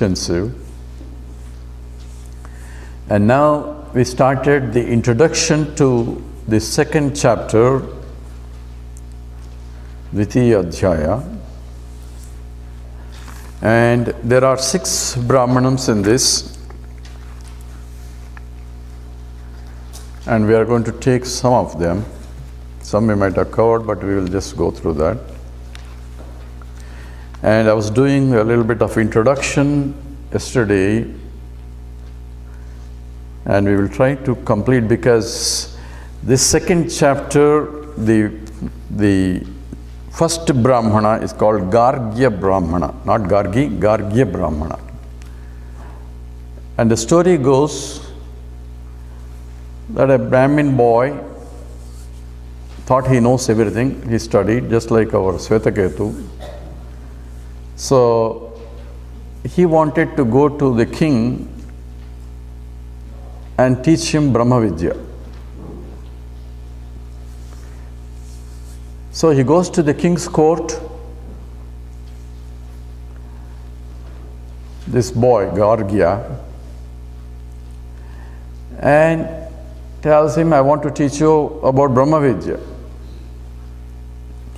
extensive. And now we started the introduction to the second chapter, Dvitiya Adhyaya. And there are 6 Brahmanams in this. And we are going to take some of them. Some we might have covered, but we will just go through that. And I was doing a little bit of introduction yesterday, and we will try to complete, because this second chapter, the first Brahmana is called Gargya Brahmana, not Gargi, Gargya Brahmana. And the story goes that a Brahmin boy thought he knows everything. He studied just like our Svetaketu. So he wanted to go to the king and teach him Brahma Vidya. So he goes to the king's court. This boy, Gargya, and tells him, I want to teach you about Brahma Vidya.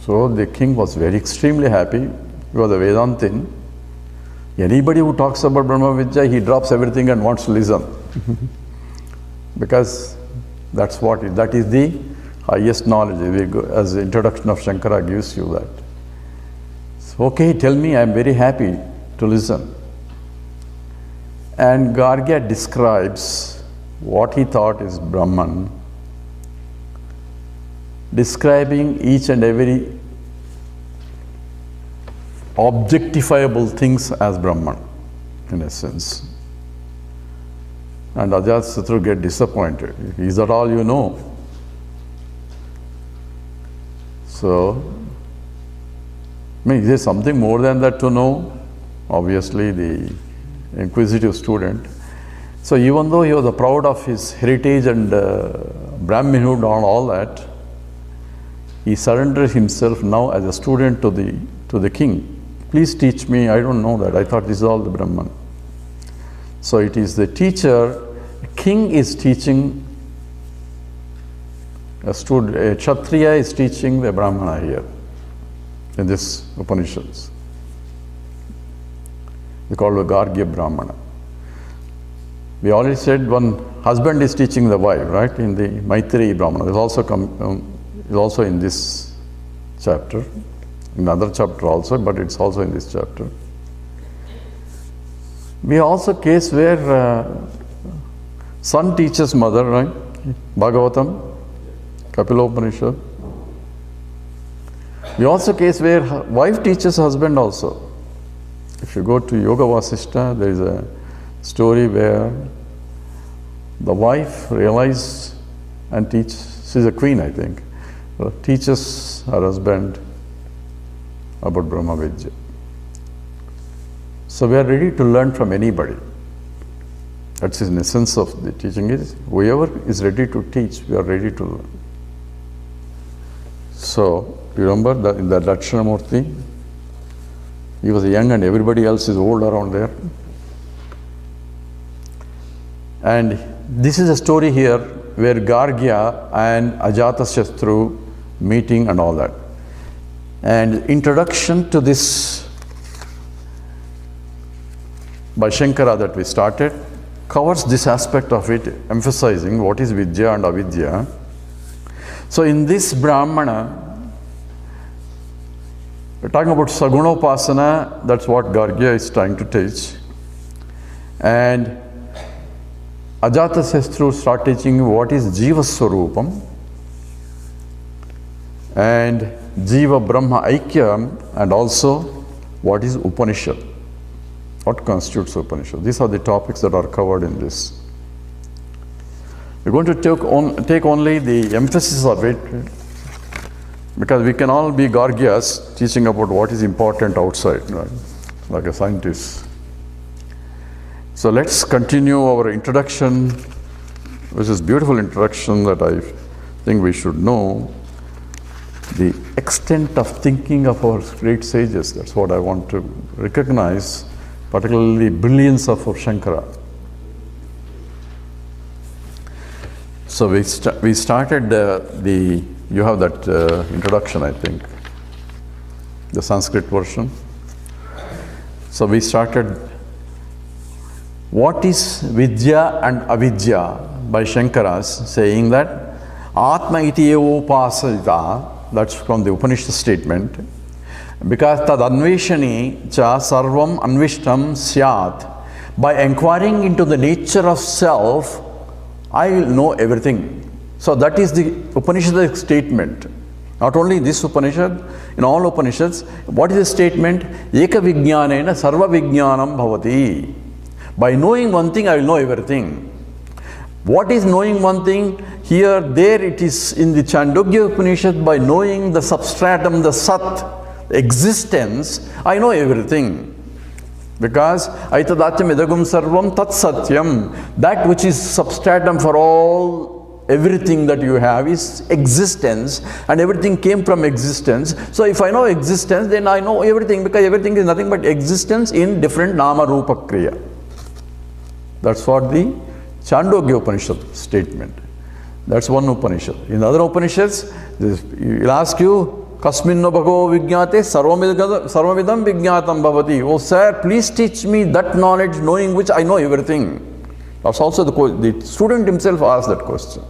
So the king was extremely happy. He was a Vedantin. Anybody who talks about Brahma Vidya, he drops everything and wants to listen. Because that is the highest knowledge. As the introduction of Shankara gives you that. So, okay, tell me, I am very happy to listen. And Gargya describes what he thought is Brahman, describing each and every objectifiable things as Brahman, in a sense. And Ajatasatru get disappointed. Is that all you know? So, is there something more than that to know? Obviously, the inquisitive student. So, even though he was proud of his heritage and Brahminhood and all that, he surrendered himself now as a student to the king. Please teach me, I don't know that, I thought this is all the Brahman. So it is the teacher, king is teaching, a Kshatriya is teaching the Brahmana here, in this Upanishads. We call it Gargya Brahmana. We already said one husband is teaching the wife, right, in the Maitreyi Brahmana. It's also in this chapter. In another chapter also, but it's also in this chapter. We also case where son teaches mother, right? Bhagavatam, Kapilopanishad. We also case where wife teaches husband also. If you go to Yoga Vasishta, there is a story where the wife realized and teaches, she's a queen, I think, teaches her husband about Brahma Vidya. So we are ready to learn from anybody. That's in the essence of the teaching is, whoever is ready to teach, we are ready to learn. So, you remember that in the Dakshinamurti, he was young and everybody else is old around there. And this is a story here where Gargya and Ajatasatru meeting and all that. And introduction to this by Shankara that we started covers this aspect of it, emphasizing what is Vidya and Avidya. So in this Brahmana, we're talking about Sagunopasana, that's what Gargya is trying to teach. And Ajatasatru start teaching what is Jiva Swarupam and Jiva Brahma Aikyam, and also what is Upanishad, what constitutes Upanishad. These are the topics that are covered in this. We're going to take only the emphasis of it, because we can all be Gargyas teaching about what is important outside, right? Like a scientist. So let's continue our introduction, which is beautiful introduction that I think we should know. The extent of thinking of our great sages, that's what I want to recognize. particularly brilliance of Shankara. So we started you have that introduction, I think, the Sanskrit version. So we started, what is Vidya and Avidya, by Shankaras, saying that Atma iti upasita, that's from the Upanishad statement, because tad anveshani cha sarvam anvishtam syat, by inquiring into the nature of self, I will know everything. So that is the Upanishad statement. Not only this Upanishad, in all Upanishads, what is the statement? Eka vijnanena sarva vijnanam bhavati. By knowing one thing, I will know everything. What is knowing one thing? Here, there it is in the Chandogya Upanishad, by knowing the substratum, the Sat, existence, I know everything. Because aitadatya idagum sarvam tat satyam, that which is substratum for all, everything that you have is existence, and everything came from existence. So if I know existence, then I know everything, because everything is nothing but existence in different nama rupa kriya. That's what the Chandogya Upanishad statement. That's one Upanishad. In other Upanishads, he'll ask you, Kasminno bhagav vijñāte sarvamidam vijñātam bhavati. Oh sir, please teach me that knowledge, knowing which I know everything. That's also the student himself asked that question.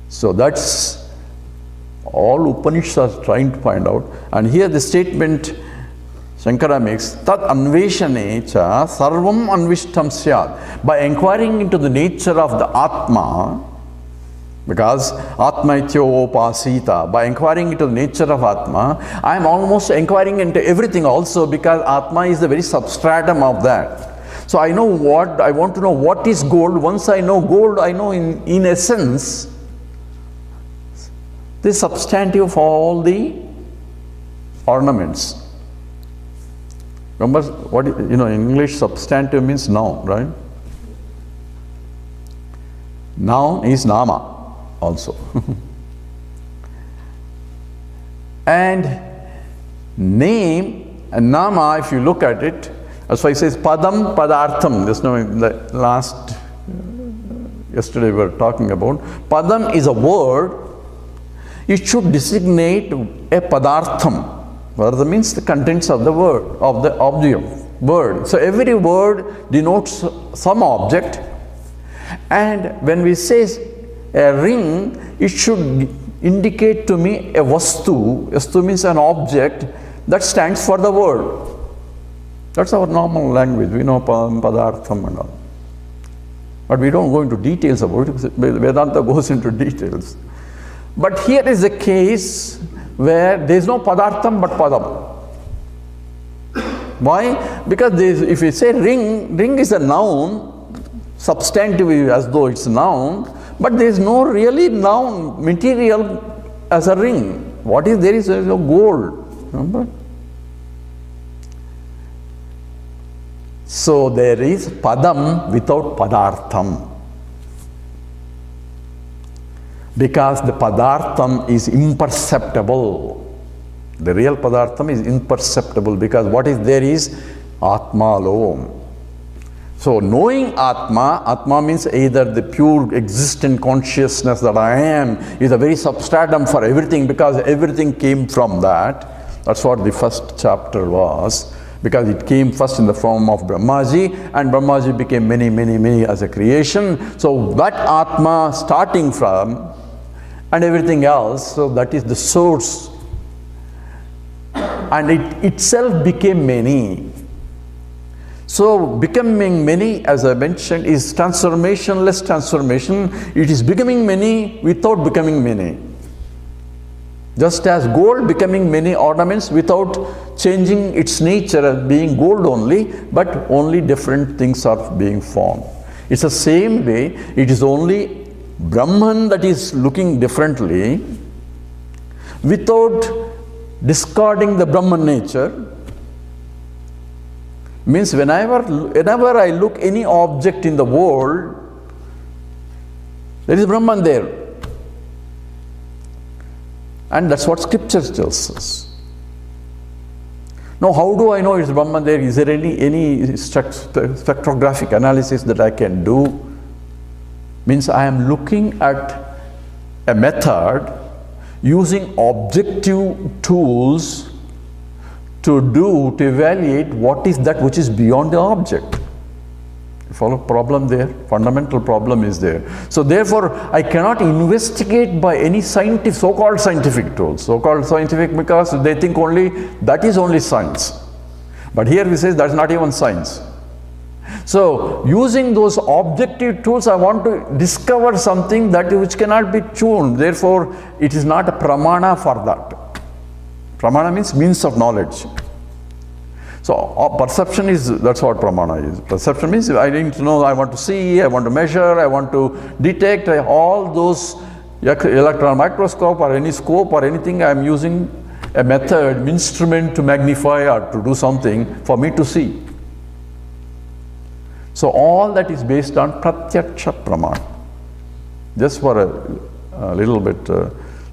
So that's all Upanishads are trying to find out. And here the statement Shankara makes, tat anveshane cha sarvam anvishtam syat. By inquiring into the nature of the Atma, because Atma ityopasita, by inquiring into the nature of Atma, I am almost inquiring into everything also, because Atma is the very substratum of that. So I know what, I want to know what is gold. Once I know gold, I know in essence the substantive of all the ornaments. Remember what, in English substantive means noun, right? Noun is nama also. And name and nama, if you look at it, as why it says padam padartham. Just now in the last, yesterday we were talking about, padam is a word. It should designate a padartham. Padartham means the contents of the word, of the word. So every word denotes some object. And when we say a ring, it should indicate to me a vastu. Vastu means an object that stands for the word. That's our normal language. We know padartham and all. But we don't go into details about it. Vedanta goes into details. But here is a case where there is no padartham but padam. Why? Because if you say ring, ring is a noun, substantive as though it's a noun, but there is no really noun material as a ring. What is there is no gold. Remember? So there is padam without padartham. Because the padartham is imperceptible. The real padartham is imperceptible, because what is there is Atma alone. So knowing Atma, Atma means either the pure existent consciousness that I am is a very substratum for everything, because everything came from that. That's what the first chapter was, because it came first in the form of Brahmaji, and Brahmaji became many, many, many as a creation. So that Atma starting from and everything else, so that is the source. And it itself became many. So becoming many, as I mentioned, is transformationless transformation. It is becoming many without becoming many. Just as gold becoming many ornaments without changing its nature as being gold only, but only different things are being formed. It's the same way, it is only Brahman that is looking differently without discarding the Brahman nature. Means whenever I look any object in the world, there is Brahman there. And that's what scripture tells us. Now, how do I know it's Brahman there? Is there any spectrographic analysis that I can do? Means I am looking at a method using objective tools to evaluate what is that which is beyond the object. Follow problem there? Fundamental problem is there. So therefore, I cannot investigate by any so-called scientific tools. So-called scientific because they think only that is only science. But here we say that's not even science. So using those objective tools, I want to discover something which cannot be tuned. Therefore, it is not a pramana for that. Pramana means of knowledge. So perception that's what pramana is. Perception means I need to know, I want to see, I want to measure, I want to detect, all those electron microscope or any scope or anything. I am using a method, instrument to magnify or to do something for me to see. So all that is based on pratyaksha pramana. Just for a little bit,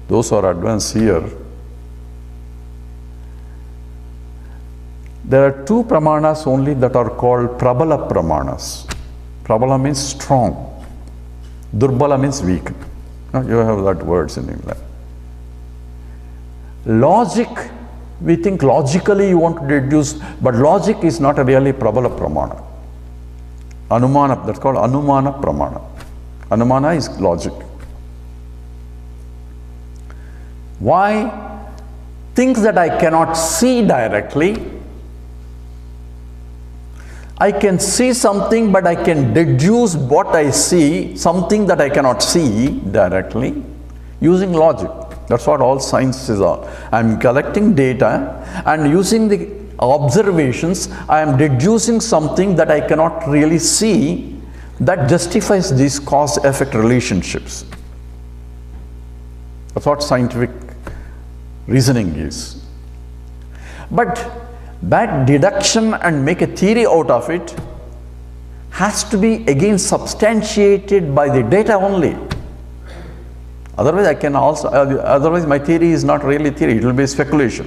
those who are advanced here, there are two pramanas only that are called prabala pramanas. Prabala means strong. Durbala means weak. You have that words in English. Logic, we think logically you want to deduce, but logic is not a really prabala pramana. Anumana, that's called anumana pramana. Anumana is logic. Why? Things that I cannot see directly, I can see something, but I can deduce what I see, something that I cannot see directly, using logic. That's what all sciences are. I am collecting data and using the observations, I am deducing something that I cannot really see that justifies these cause-effect relationships. That's what scientific reasoning is. But that deduction and make a theory out of it has to be again substantiated by the data only. Otherwise, otherwise my theory is not really theory, it will be speculation.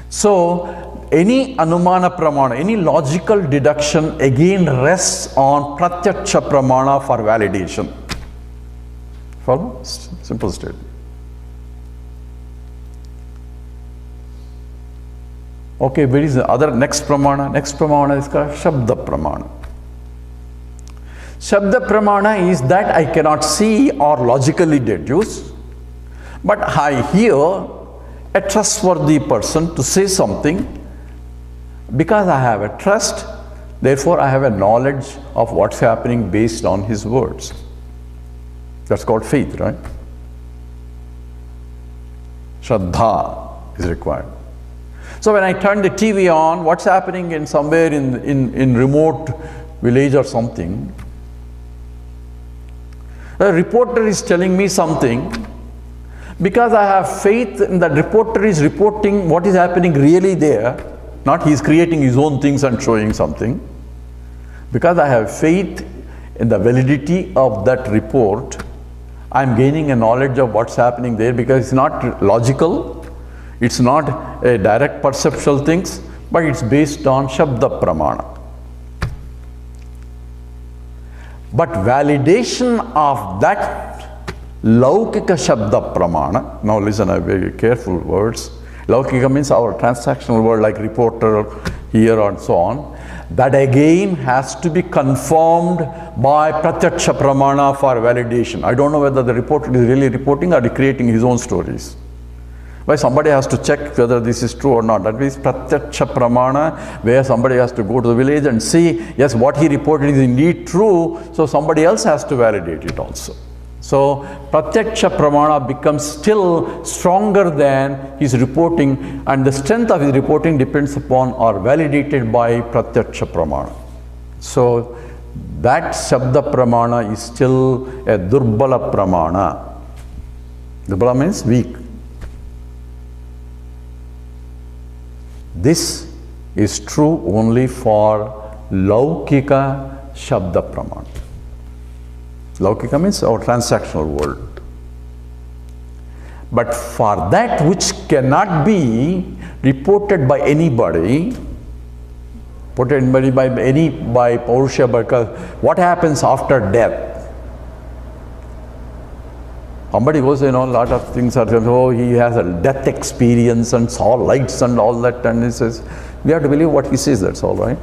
So, any anumana pramana, any logical deduction again rests on pratyaksha pramana for validation. Follow? Simple statement. Okay, where is the other next pramana? Next pramana is called Shabda pramana. Shabda pramana is that I cannot see or logically deduce, but I hear a trustworthy person to say something. Because I have a trust, therefore I have a knowledge of what's happening based on his words. That's called faith, right? Shraddha is required. So when I turn the TV on, what's happening in somewhere in remote village or something, a reporter is telling me something. Because I have faith in that reporter is reporting what is happening really there, not he is creating his own things and showing something. Because I have faith in the validity of that report, I am gaining a knowledge of what's happening there, because it's not logical, it's not a direct perceptual things, but it's based on Shabda Pramana. But validation of that Laukika Shabda Pramana, now listen, I very careful words. Laukika means our transactional word like reporter here and so on. That again has to be confirmed by Pratyaksha Pramana for validation. I don't know whether the reporter is really reporting or creating his own stories. Why somebody has to check whether this is true or not. That means Pratyaksha Pramana, where somebody has to go to the village and see, yes, what he reported is indeed true, so somebody else has to validate it also. So Pratyaksha Pramana becomes still stronger than his reporting, and the strength of his reporting depends upon or validated by Pratyaksha Pramana. So that Shabda Pramana is still a Durbala Pramana. Durbala means weak. This is true only for Laukika Shabda Pramana. Laukika means our transactional world. But for that which cannot be reported by anybody, by Purusha, because what happens after death? Somebody goes, a lot of things are, he has a death experience and saw lights and all that, and he says, we have to believe what he says, that's all right.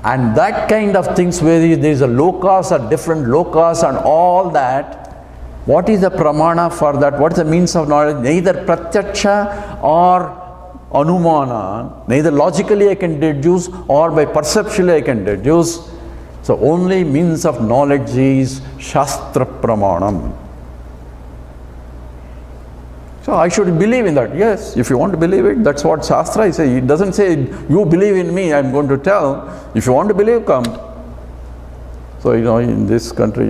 And that kind of things where there is a lokas or different lokas and all that, what is the pramana for that? What is the means of knowledge? Neither pratyaksha or anumana, neither logically I can deduce or by perceptually I can deduce. So only means of knowledge is Shastra Pramanam. So I should believe in that. Yes, if you want to believe it, that's what Shastra is saying. It doesn't say, you believe in me, I'm going to tell. If you want to believe, come. So, in this country,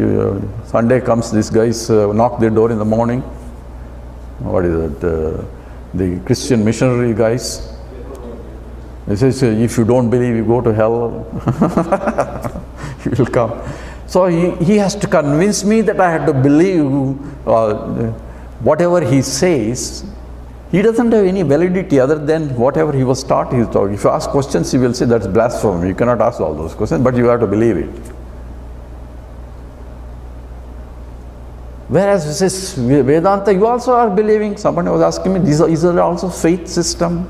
Sunday comes, these guys knock their door in the morning. What is it? The Christian missionary guys. They say, if you don't believe, you go to hell. He will come. So he has to convince me that I have to believe whatever he says. He doesn't have any validity other than whatever he was taught, he is taught. If you ask questions, he will say that's blasphemy. You cannot ask all those questions, but you have to believe it. Whereas this is Vedanta, you also are believing. Somebody was asking me, is there also faith system?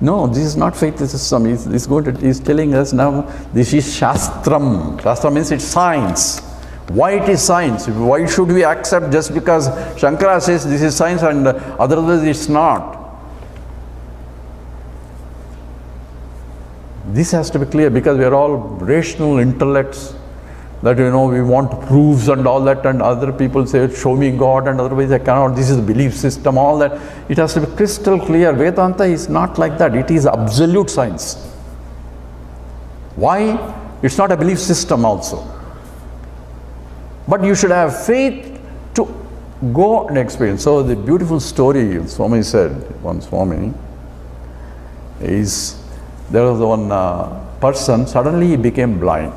No, this is not faith system. He's telling us now, this is Shastram. Shastra means it's science. Why it is science? Why should we accept just because Shankara says this is science and otherwise it's not? This has to be clear because we are all rational intellects that we want proofs and all that, and other people say show me God and otherwise I cannot, this is a belief system, all that. It has to be crystal clear. Vedanta is not like that. It is absolute science. Why? It's not a belief system also. But you should have faith to go and experience. So the beautiful story Swami said, one Swami, is there was one person, suddenly he became blind.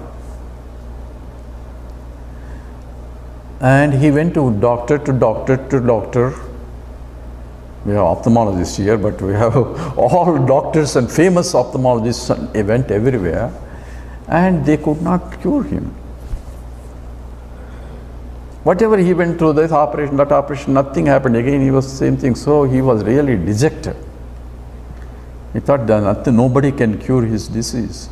And he went to doctor. We have ophthalmologists here, but we have all doctors and famous ophthalmologists went everywhere, and they could not cure him. Whatever he went through, this operation, that operation, nothing happened. Again, he was the same thing. So he was really dejected. He thought that nobody can cure his disease.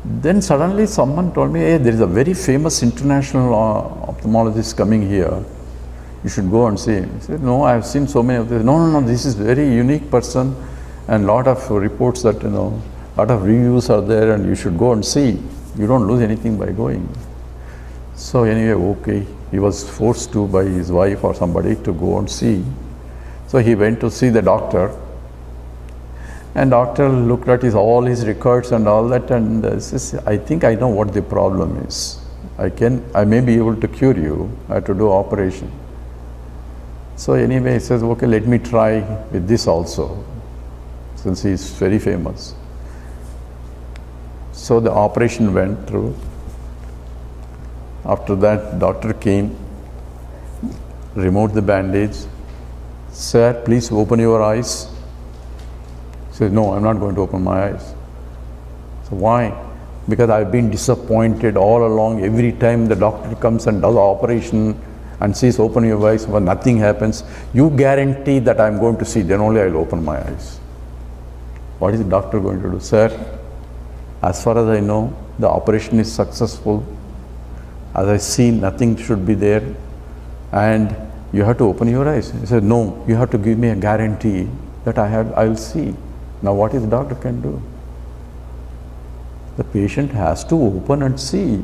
Then suddenly someone told me, hey, there is a very famous international ophthalmologist coming here. You should go and see him. I said, no, I have seen so many of this. No, this is very unique person, and lot of reports that, lot of reviews are there, and you should go and see. You don't lose anything by going. So anyway, okay, he was forced to by his wife or somebody to go and see. So he went to see the doctor. And doctor looked at all his records and all that, and says, I think I know what the problem is. I may be able to cure you. I have to do operation. So anyway, he says, okay, let me try with this also, since he is very famous. So the operation went through. After that, doctor came, removed the bandage. Sir, please open your eyes. He says, no, I'm not going to open my eyes. So why? Because I've been disappointed all along. Every time the doctor comes and does the operation and says, open your eyes, but nothing happens. You guarantee that I'm going to see, then only I'll open my eyes. What is the doctor going to do? Sir, as far as I know, the operation is successful. As I see, nothing should be there. And you have to open your eyes. He said, no, you have to give me a guarantee that I'll see. Now what is the doctor can do? The patient has to open and see.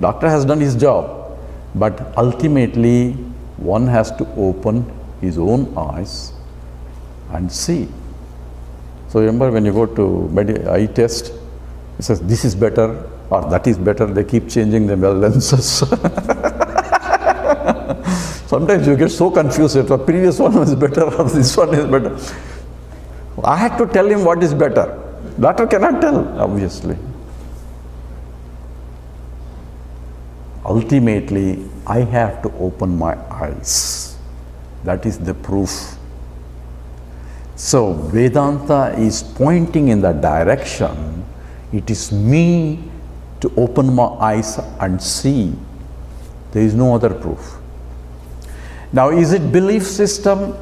Doctor has done his job, but ultimately one has to open his own eyes and see. So remember when you go to eye test, it says this is better or that is better, they keep changing the lenses. Sometimes you get so confused if the previous one is better or this one is better. I had to tell him what is better. Doctor cannot tell, obviously. ultimately I have to open my eyes. That is the proof. So Vedanta is pointing in that direction. It is me to open my eyes and see. There is no other proof. Now, is it belief system?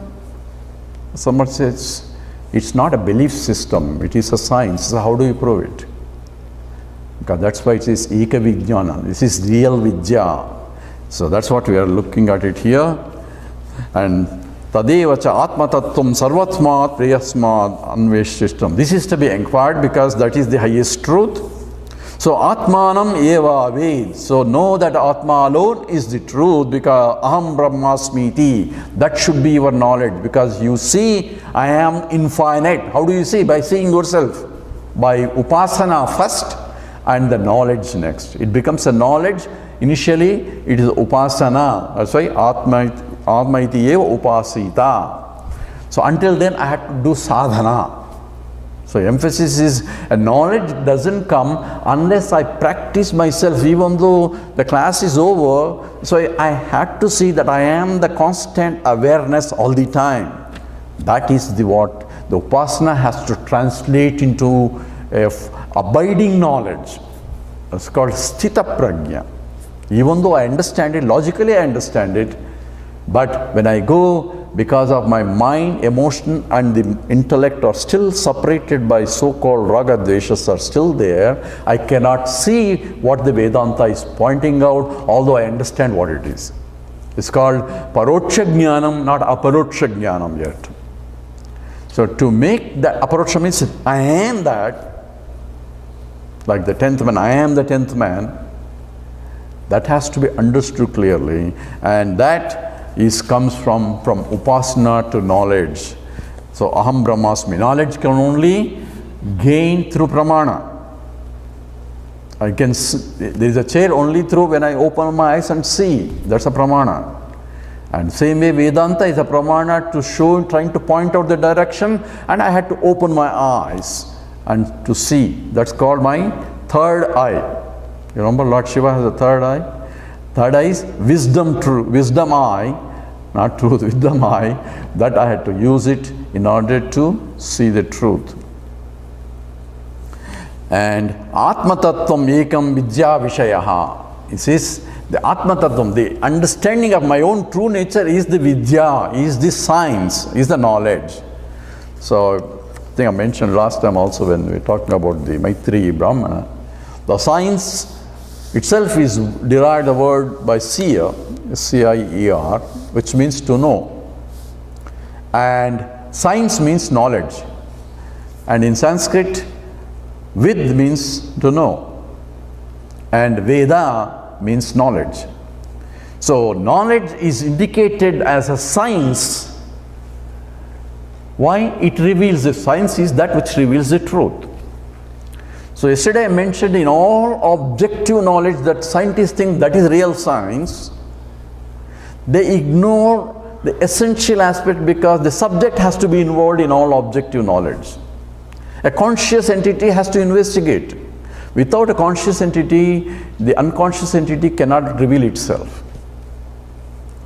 Someone says, it's not a belief system, it is a science. So how do you prove it? Because that's why it is Eka Vijnana. This is real Vidya. So that's what we are looking at it here. And Tadevacha Atma Tattvam Sarvatmat Priyasmad Anveshishtam. This is to be inquired because that is the highest truth. So Atmanam eva ved. So know that Atma alone is the truth because Aham Brahmasmiti. That should be your knowledge because you see I am infinite. How do you see? By seeing yourself. By upasana first and the knowledge next. It becomes a knowledge. Initially it is upasana. That's why Atma iti eva upasita. So until then I had to do sadhana. So emphasis is a knowledge doesn't come unless I practice myself, even though the class is over. So I had to see that I am the constant awareness all the time. That is the what the upasana has to translate into abiding knowledge. It's called sthita prajna. Even though I understand it, logically I understand it, but when I go, because of my mind, emotion and the intellect are still separated by so-called raga dveshas are still there, I cannot see what the Vedanta is pointing out, although I understand what it is. It's called paroksha jnanam, not aparoksha jnanam yet. So to make that aparoksha means I am that, like the 10th man, I am the 10th man, that has to be understood clearly, and that comes from upasana to knowledge. So aham brahmasmi, knowledge can only gain through pramana. There is a chair only through when I open my eyes and see. That's a pramana. And same way Vedanta is a pramana to show, trying to point out the direction, and I had to open my eyes and to see. That's called my third eye. You remember Lord Shiva has a third eye? Third eye is wisdom eye, not truth, wisdom eye. That I had to use it in order to see the truth. And Atma Tattvam Ekam Vidya Vishayaha. It says the Atma Tattvam, the understanding of my own true nature is the Vidya, is the science, is the knowledge. So I think I mentioned last time also when we were talking about the Maitri Brahmana, the science itself is derived the word by seer, C-I-E-R, which means to know. And science means knowledge. And in Sanskrit, Vid means to know. And Veda means knowledge. So knowledge is indicated as a science. Why? It reveals, the science is that which reveals the truth. So yesterday I mentioned in all objective knowledge that scientists think that is real science. They ignore the essential aspect because the subject has to be involved in all objective knowledge. A conscious entity has to investigate. Without a conscious entity, the unconscious entity cannot reveal itself.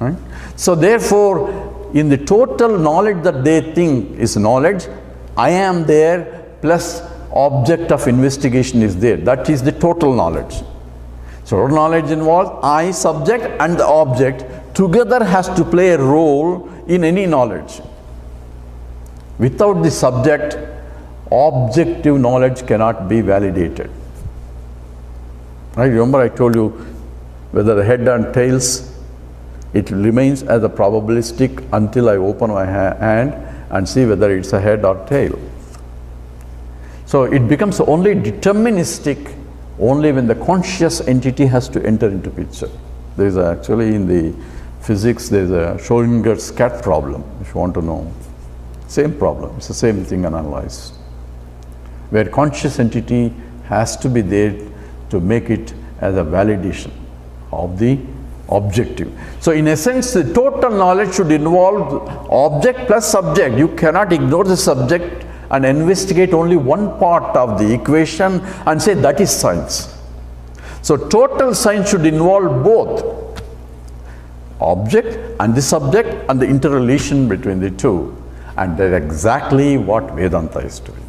Right? So therefore, in the total knowledge that they think is knowledge, I am there plus object of investigation is there. That is the total knowledge. So total knowledge involves I, subject, and the object together has to play a role in any knowledge. Without the subject, objective knowledge cannot be validated. Right? Remember I told you whether the head and tails, it remains as a probabilistic until I open my hand and see whether it's a head or tail. So it becomes only deterministic only when the conscious entity has to enter into picture. There is actually in the physics, there is a Schrodinger's cat problem, if you want to know. Same problem, it's the same thing analyzed. Where conscious entity has to be there to make it as a validation of the objective. So in essence, the total knowledge should involve object plus subject. You cannot ignore the subject and investigate only one part of the equation and say that is science. So total science should involve both object and the subject and the interrelation between the two. And that's exactly what Vedanta is doing.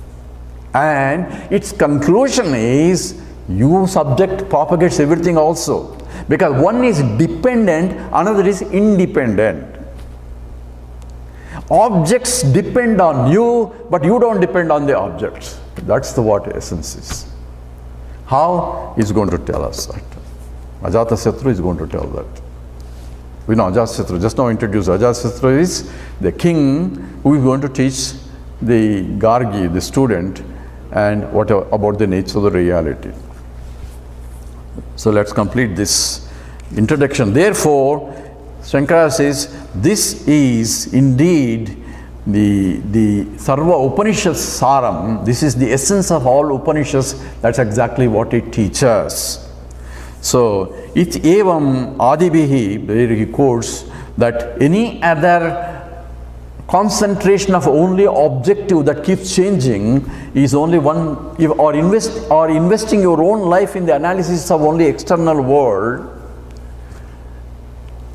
And its conclusion is, you subject propagates everything also. Because one is dependent, another is independent. Objects depend on you, but you don't depend on the objects. That's the what essence is. How is going to tell us that? Ajatasatru is going to tell that. We know Ajatasatru, just now introduced. Ajatasatru is the king who is going to teach the Gargi, the student, and whatever about the nature of the reality. So let's complete this introduction. Therefore, Shankara says, this is indeed the Sarva Upanishad Saram. This is the essence of all Upanishads. That's exactly what it teaches. So, it evam adibihi, where he quotes that any other concentration of only objective that keeps changing is only one, or investing your own life in the analysis of only external world,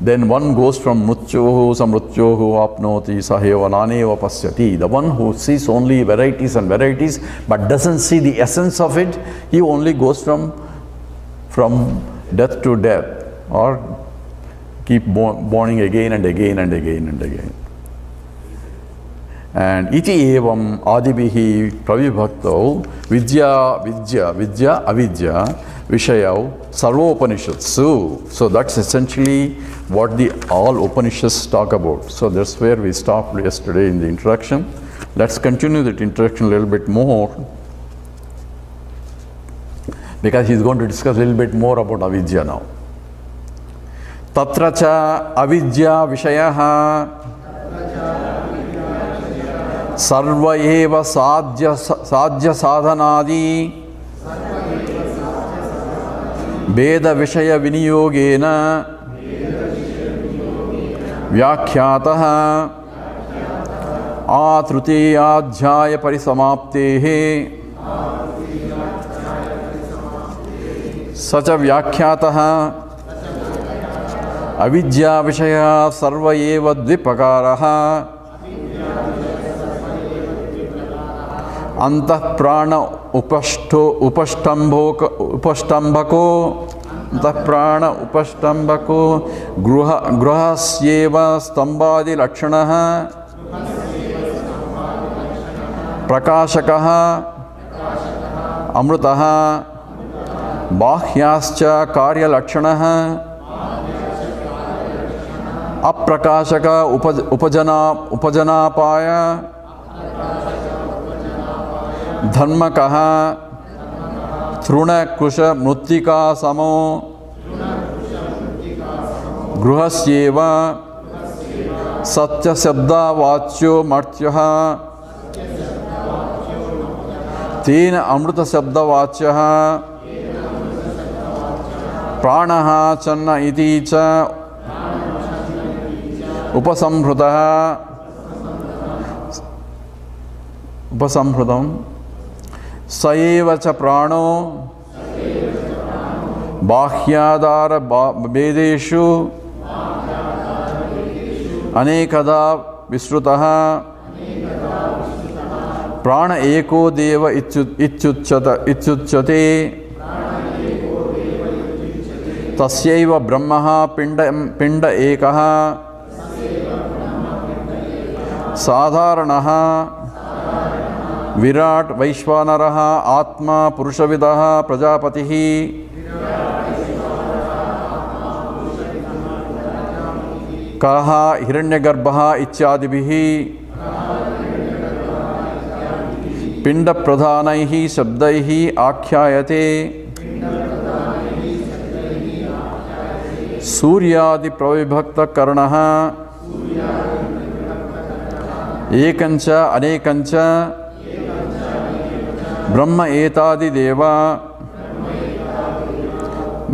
then one goes from mrityohu samrityohu apnoti saheva naneva pasyati. The one who sees only varieties and varieties but doesn't see the essence of it, he only goes from death to death, or keep born again and again and again and again. And iti evam adibihi pravibhaktau vidya avidya vishayau sarvopanishadsu. So that's essentially what the all Upanishads talk about. So that's where we stopped yesterday in the introduction. Let's continue that introduction a little bit more, because he's going to discuss a little bit more about avidya now. Tatra cha avidya vishayaha sarva eva sadhya sadhanadi veda vishaya viniyogena vyakhyataha atruti adhyaya parisamaptehe sacha vyakhyataha avidya vishaya sarva eva dvipakaraha antah prana upashtambhako gruhasyeva stambadi lakshanaha prakashakaha amrutaha bahyascha karya lakshanaha aprakashaka upajanapaya dharmakaha thruna kusha mrittika samo gruhasyeva satya sabda vachyo martyaha tena amrita sabda vachyaha pranaha channa iti cha upasamhrutam saeva cha prano bahyadara vedeshu anekada visrutaha prana eko deva ityuchyate tasyaiva brahmaha pinda ekaha sadharanaha virat vaishvanaraha atma purushavidaha prajapatihi kaha hiranyagarbhaha ityadibihi pinda pradhanaihi shabdaihi akhyayate suryadi pravibhakta karnaha ekancha anekancha brahma etadi deva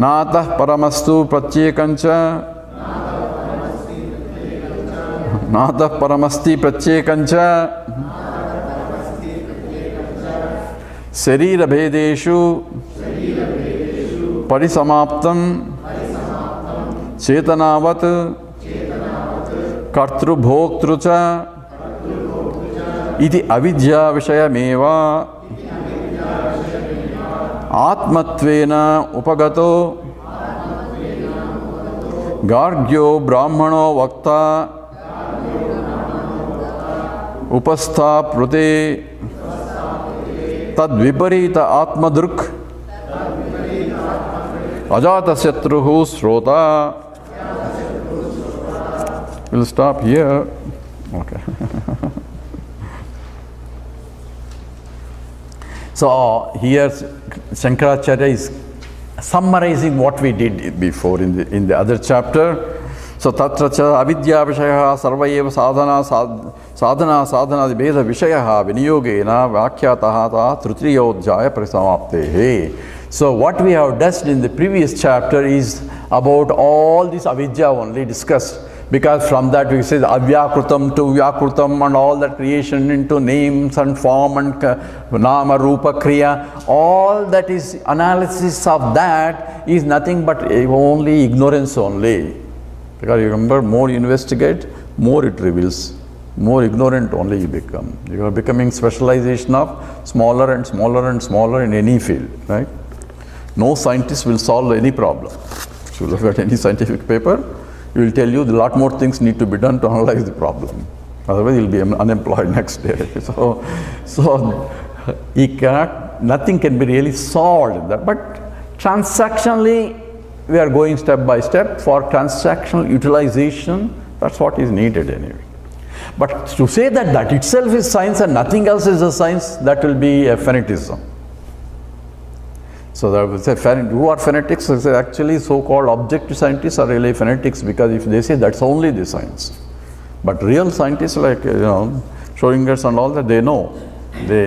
natah paramastu pratyekancha natah paramasti pratyekancha sarira bhedeshu Parisamaptam Chetanavat Kartrubhoktrucha Iti Avidya Vishayameva Atmatvena Upagato Gargyo Brahmano Vakta Upastha Prute Tad Viparita Atmadruk Ajata Shatruhu Srota. We'll stop here. Okay. So here Shankaracharya is summarizing what we did before in the other chapter. So tatra cha avidya vishayaha sarvayeva sadhana veda vishayaha viniyogena vakyataha trutiyodhyaya parisamaptehe. So what we have discussed in the previous chapter is about all this avidya only discussed. Because from that we say avyakrutam to vyakrutam and all that creation into names and form and nama, rupa, kriya, all that is analysis of that is nothing but only ignorance only. Because you remember, more you investigate, more it reveals. More ignorant only you become. You are becoming specialization of smaller and smaller and smaller in any field, right? No scientist will solve any problem. If you look at any scientific paper, he will tell you a lot more things need to be done to analyze the problem. Otherwise, he will be unemployed next day. So he cannot, nothing can be really solved in that. But transactionally, we are going step by step for transactional utilization. That's what is needed anyway. But to say that that itself is science and nothing else is a science, that will be a fanaticism. So that will say, who are fanatics? Actually, so-called objective scientists are really fanatics, because if they say that's only the science. But real scientists like Schrodinger's and all that, they know. They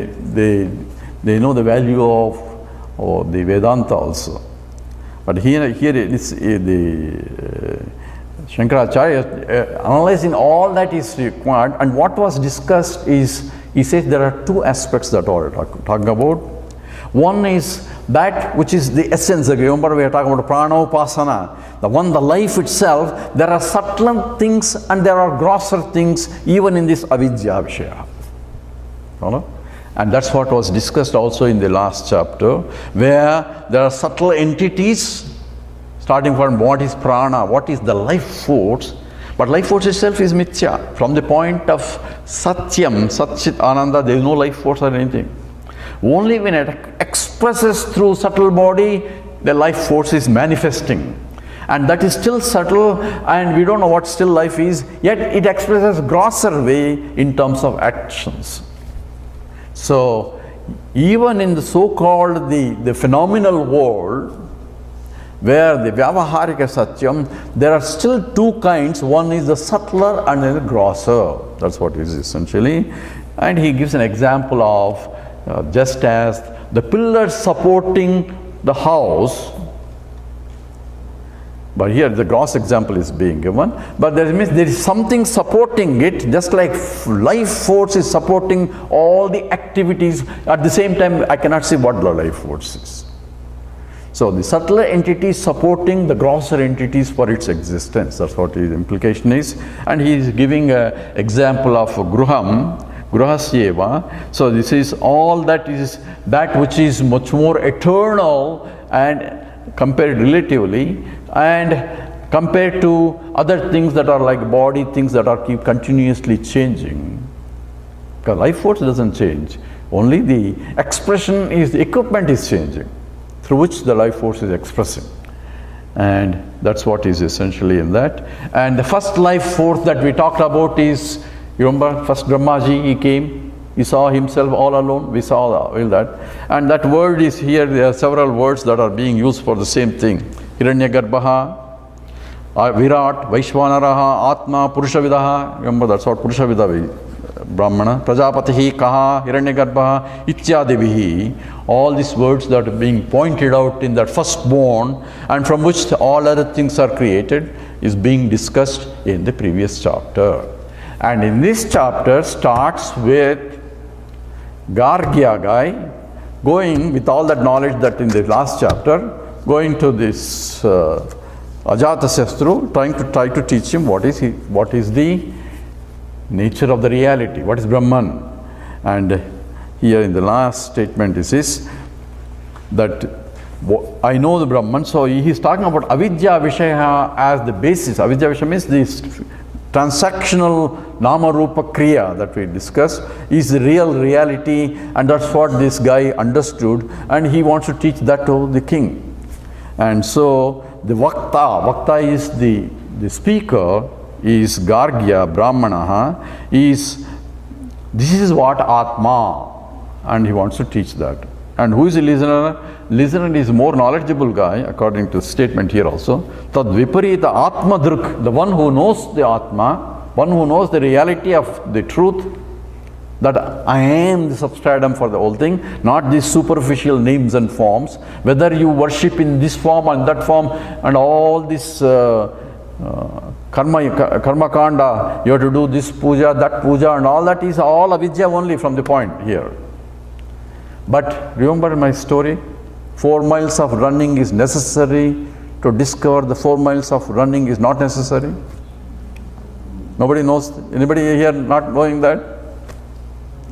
know the value of the Vedanta also. But here it's the Shankaracharya analyzing all that is required, and what was discussed is, he says there are two aspects that are talking about. One is that which is the essence. Remember, we are talking about prana upasana, the life itself. There are subtler things and there are grosser things even in this avidya vishaya. And that's what was discussed also in the last chapter, where there are subtle entities, starting from what is prana, what is the life force. But life force itself is mithya. From the point of satyam, satchit ananda, there is no life force or anything. Only when it expresses through subtle body, the life force is manifesting. And that is still subtle, and we don't know what still life is, yet it expresses grosser way in terms of actions. So even in the so-called the phenomenal world, where the vyavaharika satyam, there are still two kinds. One is the subtler and then the grosser. That's what it is essentially. And he gives an example of just as the pillars supporting the house, but here the gross example is being given, but there is something supporting it, just like life force is supporting all the activities. At the same time, I cannot see what the life force is. So the subtler entities supporting the grosser entities for its existence. That's what his implication is. And he is giving an example of Gruhasyeva. So this is all that is that which is much more eternal and compared relatively, and compared to other things that are like body, things that are keep continuously changing. Because life force doesn't change. Only the expression is, the equipment is changing, through which the life force is expressing. And that's what is essentially in that. And the first life force that we talked about is, you remember, first Brahmaji, he came, he saw himself all alone, we saw all that. And that word is here, there are several words that are being used for the same thing. Hiranyagarbha, Virat, Vaishwanaraha, Atma, Purushavidaha. Remember, that's what Purushavida Brahmana. Prajapatihi, Kaha, Hiranyagarbha, Ityadivihi. All these words that are being pointed out in that firstborn, and from which all other things are created, is being discussed in the previous chapter. And in this chapter starts with Gargya guy going with all that knowledge that in the last chapter, going to this Ajatasastru, try to teach him what is the nature of the reality, what is Brahman. And here in the last statement it says that I know the Brahman. So he is talking about avidya vishaya as the basis. Avidya vishaya means this transactional nama rupa kriya that we discussed is the real reality, and that's what this guy understood, and he wants to teach that to the king. And so the vakta is the speaker, is Gargya Brahmana, this is what Atma, and he wants to teach that. And who is the listener? Listener is more knowledgeable guy, according to statement here also. Tad viparita Atma Druk, the one who knows the Atma, one who knows the reality of the truth, that I am the substratum for the whole thing, not these superficial names and forms. Whether you worship in this form and that form and all this karma kanda, you have to do this puja, that puja, and all that is all avidya only from the point here. But remember my story, 4 miles of running is necessary to discover the 4 miles of running is not necessary. Nobody knows, anybody here not knowing that?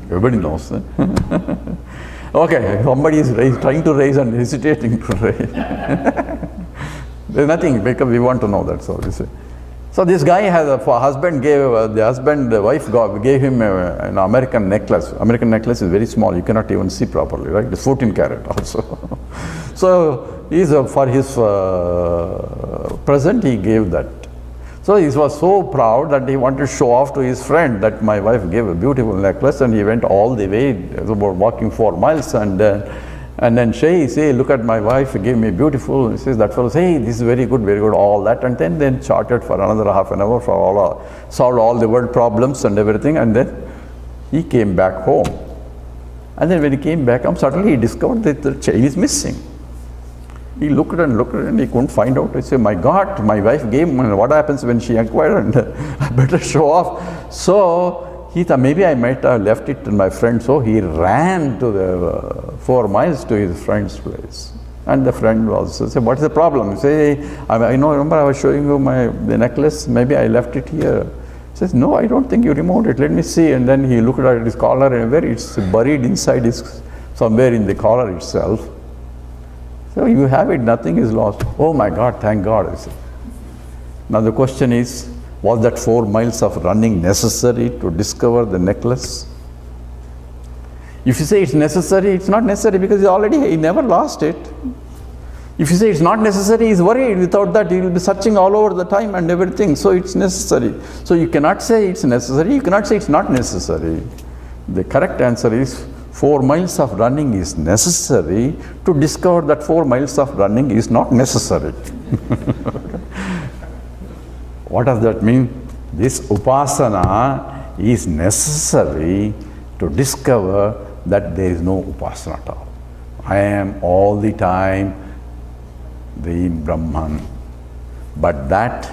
Everybody knows. Okay, somebody is trying to raise and hesitating to raise. There's nothing, because we want to know that, so we say. So this guy has a husband the wife gave him an American necklace. American necklace is very small, you cannot even see properly, right? It's 14 karat also. So for his present he gave that. So he was so proud that he wanted to show off to his friend that my wife gave a beautiful necklace, and he went all the way, about walking 4 miles, and then he say, look at my wife, gave me beautiful. He says, that fellow says, hey, this is very good, all that. And then charted for another half an hour for solved all the world problems and everything. And then he came back home. And then when he came back home, suddenly he discovered that the chain is missing. He looked and he couldn't find out. He said, my God, my wife gave me, what happens when she acquired? And I better show off. So he thought maybe I might have left it to my friend. So he ran to the 4 miles to his friend's place. And the friend also said, what is the problem? He said, hey, I know, remember I was showing you the necklace, maybe I left it here. He says, no, I don't think you removed it, let me see. And then he looked at his collar, and where it's buried inside somewhere in the collar itself. So you have it, nothing is lost. Oh my God, thank God, I said. Now the question is, was that 4 miles of running necessary to discover the necklace? If you say it's necessary, it's not necessary, because he never lost it. If you say it's not necessary, he's worried. Without that, he will be searching all over the time and everything. So it's necessary. So you cannot say it's necessary, you cannot say it's not necessary. The correct answer is 4 miles of running is necessary to discover that 4 miles of running is not necessary. What does that mean? This upasana is necessary to discover that there is no upasana at all. I am all the time the Brahman. But that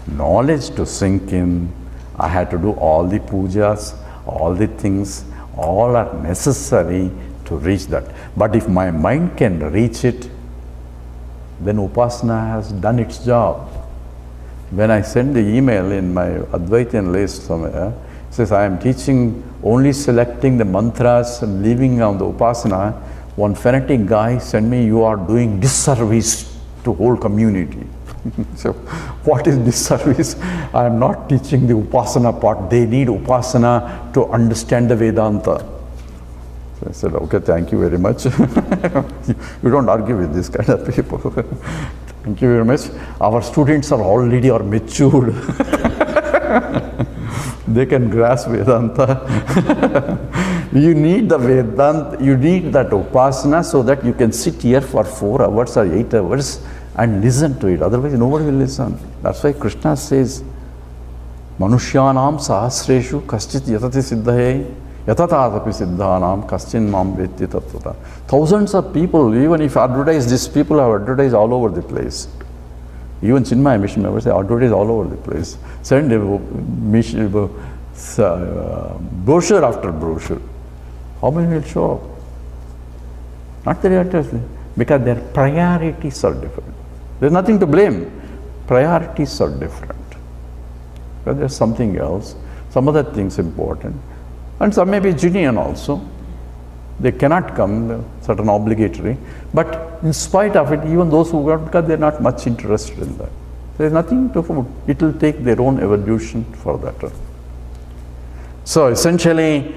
knowledge to sink in, I had to do all the pujas, all the things, all are necessary to reach that. But if my mind can reach it, then upasana has done its job. When I send the email in my Advaita list somewhere, it says I am teaching only selecting the mantras and leaving on the upasana, one fanatic guy sent me, you are doing disservice to whole community. So what is disservice? I am not teaching the upasana part. They need upasana to understand the Vedanta. So I said, okay, thank you very much. You don't argue with this kind of people. Thank you very much. Our students are already matured. They can grasp Vedanta. You need the Vedanta, you need that upasana so that you can sit here for 4 hours or 8 hours and listen to it. Otherwise, nobody will listen. That's why Krishna says, Manushyanam sahasreshu kaschit yatati siddhaye yatatadapi siddhanam kaschin mam vetti tattva. Thousands of people, even if advertise, these people have advertised all over the place. Even Chinmaya Mission members, they advertise all over the place. Send a brochure after brochure. How many will show up? Not very actively. Because their priorities are different. There's nothing to blame. Priorities are different. But there's something else, some other things important, and some may be genuine also. They cannot come, certain obligatory, but in spite of it, even those who got, because they're not much interested in that. There's nothing to, it will take their own evolution for that. So essentially,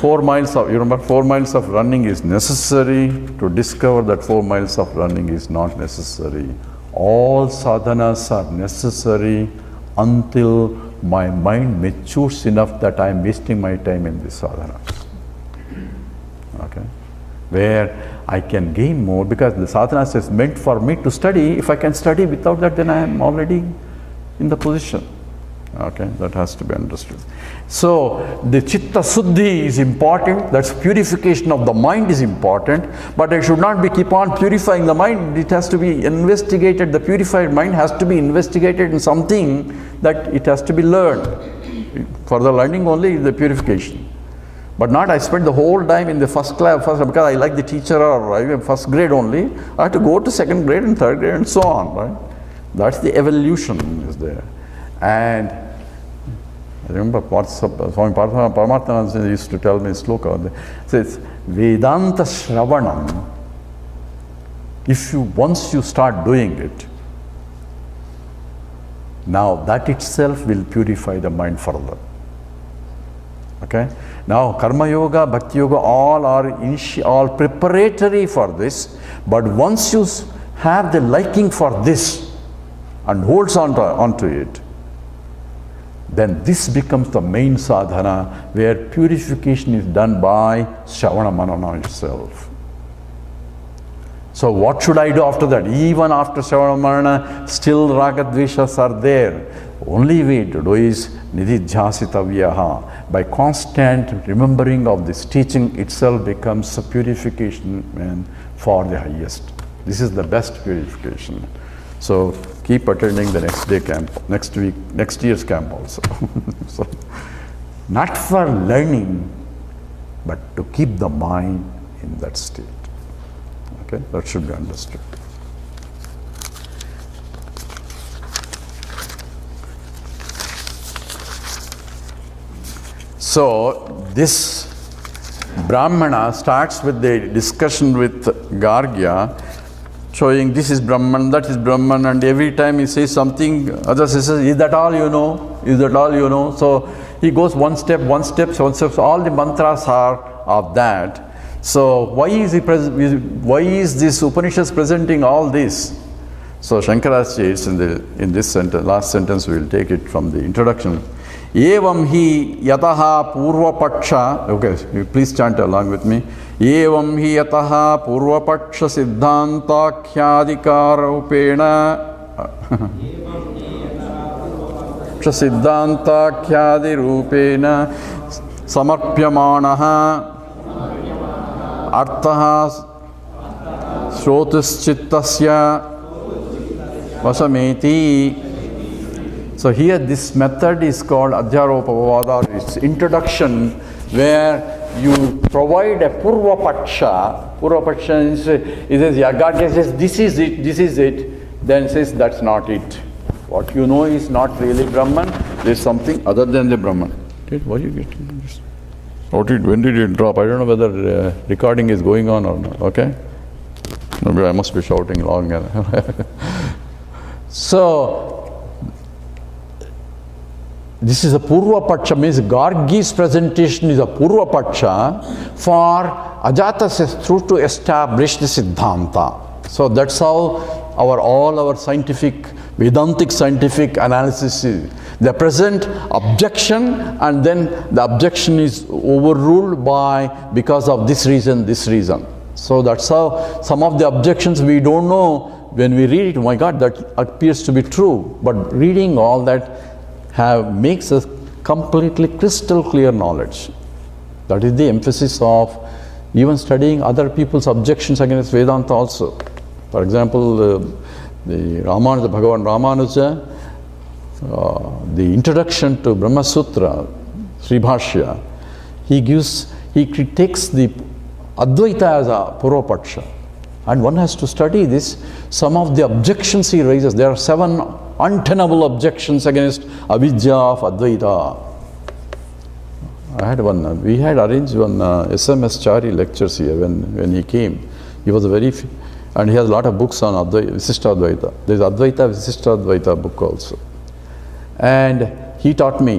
4 miles of, you remember, 4 miles of running is necessary. To discover that 4 miles of running is not necessary. All sadhanas are necessary until my mind matures enough that I am wasting my time in this sadhana. Okay? Where I can gain more, because the sadhana is meant for me to study. If I can study without that, then I am already in the position. Okay, that has to be understood. So the chitta suddhi is important. That's purification of the mind is important. But I should not be keep on purifying the mind. It has to be investigated. The purified mind has to be investigated in something that it has to be learned. For the learning only is the purification. But not I spend the whole time in the first class, because I like the teacher or even first grade only. I have to go to second grade and third grade and so on, right? That's the evolution is there. And I remember Swami Paramatmananda used to tell me sloka. Says Vedanta Shravanam. If you once you start doing it, now that itself will purify the mind further. Okay. Now Karma Yoga, Bhakti Yoga, all are preparatory for this. But once you have the liking for this and holds onto it, then this becomes the main sadhana, where purification is done by Shravana Manana itself. So what should I do after that? Even after Shravana Manana, still Raga Dveshas are there. Only way to do is Nididhyasitavyaha. By constant remembering of this teaching itself becomes a purification for the highest. This is the best purification. So keep attending the next day camp, next week, next year's camp also. So, not for learning, but to keep the mind in that state. Okay, that should be understood. So this Brahmana starts with the discussion with Gargya, showing this is Brahman, that is Brahman, and every time he says something, others says, is that all you know? Is that all you know? So he goes one step, so all the mantras are of that. So why is this Upanishad presenting all this? So Shankara states in this sentence, last sentence we will take it from the introduction. Evam hi yataha purvapaksha, okay, please chant along with me. Evam hi yataha purvapaksha siddhantakhyadikara upena siddhantakhyadi rupena samarpyamanaha artaha shrotuschittasya vasameti. So here this method is called Adhyaropavada. It's introduction, where you provide a Purvapaksha. Purvapaksha is Gargya says, this is it. Then says, that's not it. What you know is not really Brahman. There is something other than the Brahman. What you get? When did it drop? I don't know whether recording is going on or not. Okay? Maybe I must be shouting long. So this is a Purvapaksha, means Gargi's presentation is a Purvapaksha for Ajatasastru to establish the Siddhanta. So that's how all our scientific, Vedantic scientific analysis is. They present objection, and then the objection is overruled because of this reason, this reason. So that's how some of the objections we don't know when we read it. Oh my God, that appears to be true. But reading all that makes us completely crystal clear knowledge. That is the emphasis of even studying other people's objections against Vedanta also. For example, the Ramanuja, Bhagavan Ramanuja, the introduction to Brahma Sutra, Sri Bhashya, he takes the Advaita as a Purvapaksha. And one has to study this. Some of the objections he raises, there are 7 untenable objections against avidya of Advaita. I had one, we had arranged one SMS Chari lectures here when he came. He was a very, and he has a lot of books on Advaita, Visishta Advaita. There is Advaita, Visishta Advaita book also. And he taught me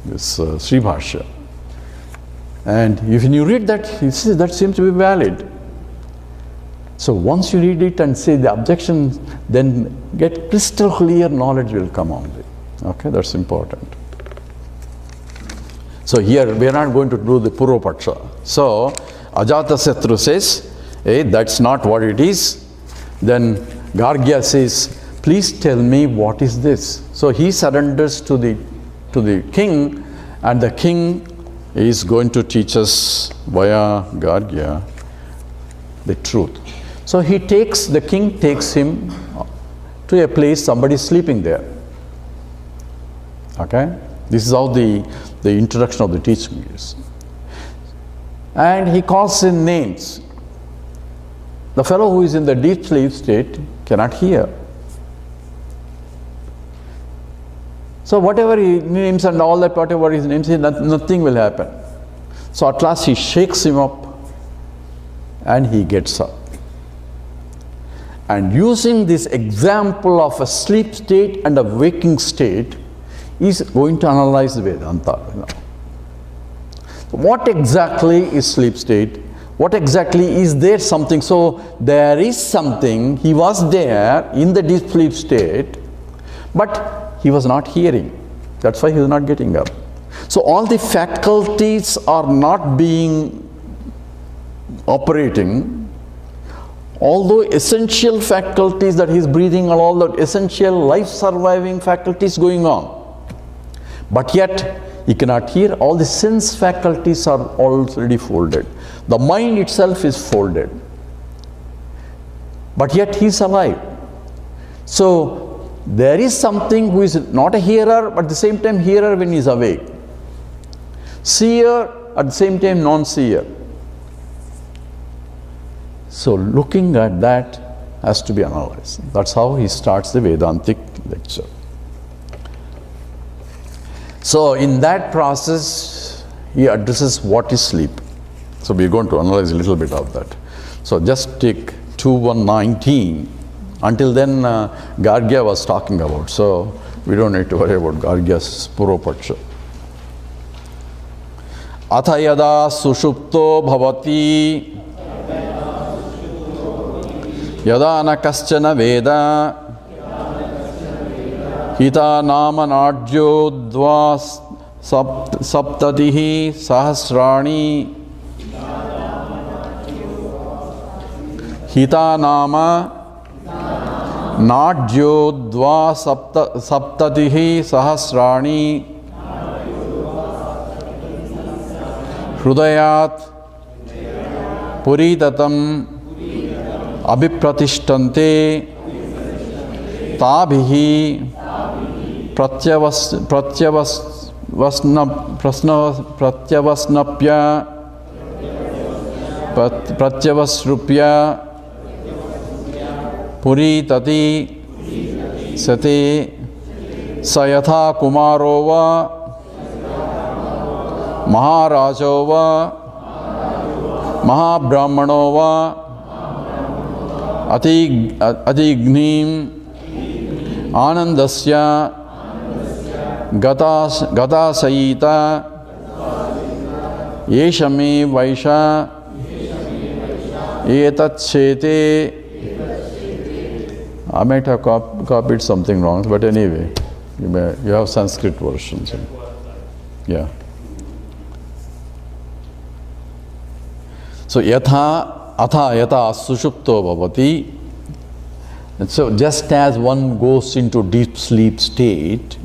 this Sri Bhashya. And if you read that, you see that seems to be valid. So once you read it and say the objections, then get crystal clear knowledge will come on it. Okay, that's important. So here we are not going to do the Purvapaksha. So Ajatasatru says, hey, that's not what it is. Then Gargya says, please tell me what is this. So he surrenders to the king, and the king is going to teach us via Gargya the truth. So the king takes him to a place somebody is sleeping there. Okay? This is how the introduction of the teaching is. And he calls in names. The fellow who is in the deep sleep state cannot hear. So whatever he names and all that, whatever his names, nothing will happen. So at last he shakes him up and he gets up. And using this example of a sleep state and a waking state, he is going to analyze the Vedanta. What exactly is sleep state? What exactly is there something? So there is something, he was there in the deep sleep state, but he was not hearing. That's why he was not getting up. So all the faculties are not being operating, although essential faculties that he is breathing and all the essential life surviving faculties going on. But yet he cannot hear. All the sense faculties are already folded. The mind itself is folded. But yet he is alive. So there is something who is not a hearer, but at the same time hearer when he is awake. Seer, at the same time non-seer. So looking at that has to be analyzed. That's how he starts the Vedantic lecture. So in that process, he addresses what is sleep. So we're going to analyze a little bit of that. So just take 2.1.19. Until then, Gargya was talking about, so we don't need to worry about Gargya's Purvapaksha. Atha yada sushupto bhavati yada na kaschana veda hita nama nadyo dva saptatihi sahasrani hita nama Nadyo dva saptatihi sahasrani Hrudayat Puritatam Abhipratishthante Tabhihi Pratyavasrupya Puri tati sati sayatha kumarova maharajova mahabrahmanova atignim anandasya gata sayita yeshame vaisha etat chete. I might have copied something wrong, but anyway, you have Sanskrit versions. Yeah. So atha yata sushupto bhavati. So just as one goes into deep sleep state,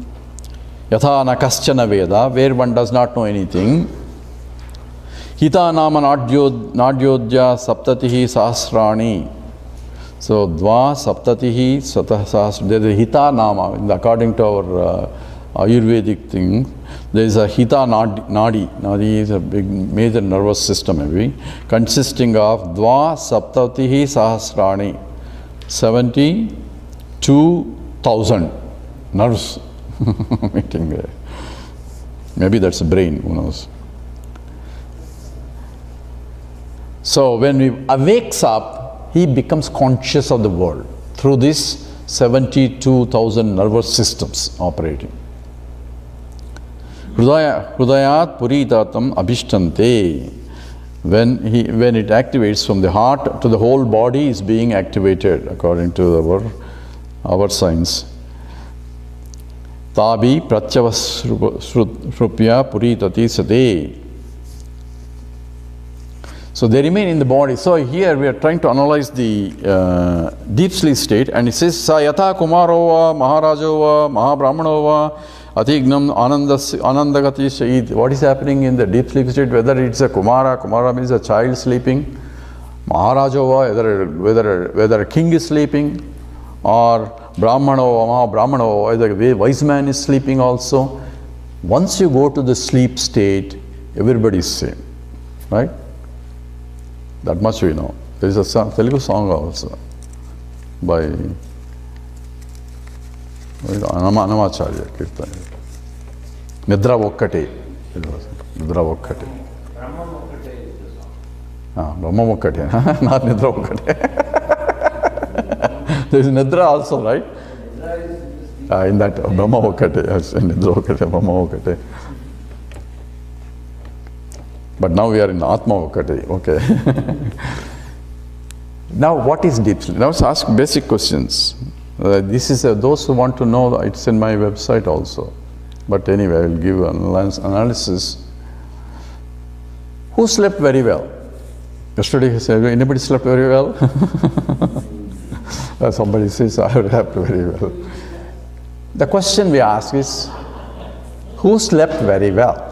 yatha na kaschana veda, where one does not know anything, hita nama nadyodya saptatihi sahasrani. So dva saptatihi sahasrani. There is hita nama according to our Ayurvedic thing. There is a Hita Nadi. Nadi is a big major nervous system maybe, consisting of Dva Saptatihi Sahasrani, 72,000 nerves meeting there. Maybe that's the brain, who knows. So when he awakes up, he becomes conscious of the world through this 72,000 nervous systems operating. Hrudayat puritatam abhishtante. When it activates from the heart to the whole body is being activated according to our science. Tabi pratyavasrupya puritati sate. So they remain in the body. So here we are trying to analyze the deep sleep state, and it says sa yatha kumarova maharajova mahabrahmanova atignam anandagati shahid. What is happening in the deep sleep state? Whether it's a Kumara means a child sleeping, Maharajova, whether a king is sleeping, or Brahmanova, Mahabrahmanova, whether a wise man is sleeping also. Once you go to the sleep state, everybody is same, right? That much we know. There is a Telugu song also by Acharya Kirtan. Nidra Vokkate. Nidra Vokkate. Brahma Vokkate. Not Nidra Vokkate. There is Nidra also, right? In that Brahma Vokkate. Yes, Nidra Vokkate, Brahma Vokkate. But now we are in Atma Vokkate. Okay. Now what is deep sleep? Now let's ask basic questions. This is those who want to know, it's in my website also. But anyway, I will give an analysis. Who slept very well? Yesterday he said, anybody slept very well? Somebody says, I slept very well. The question we ask is, who slept very well?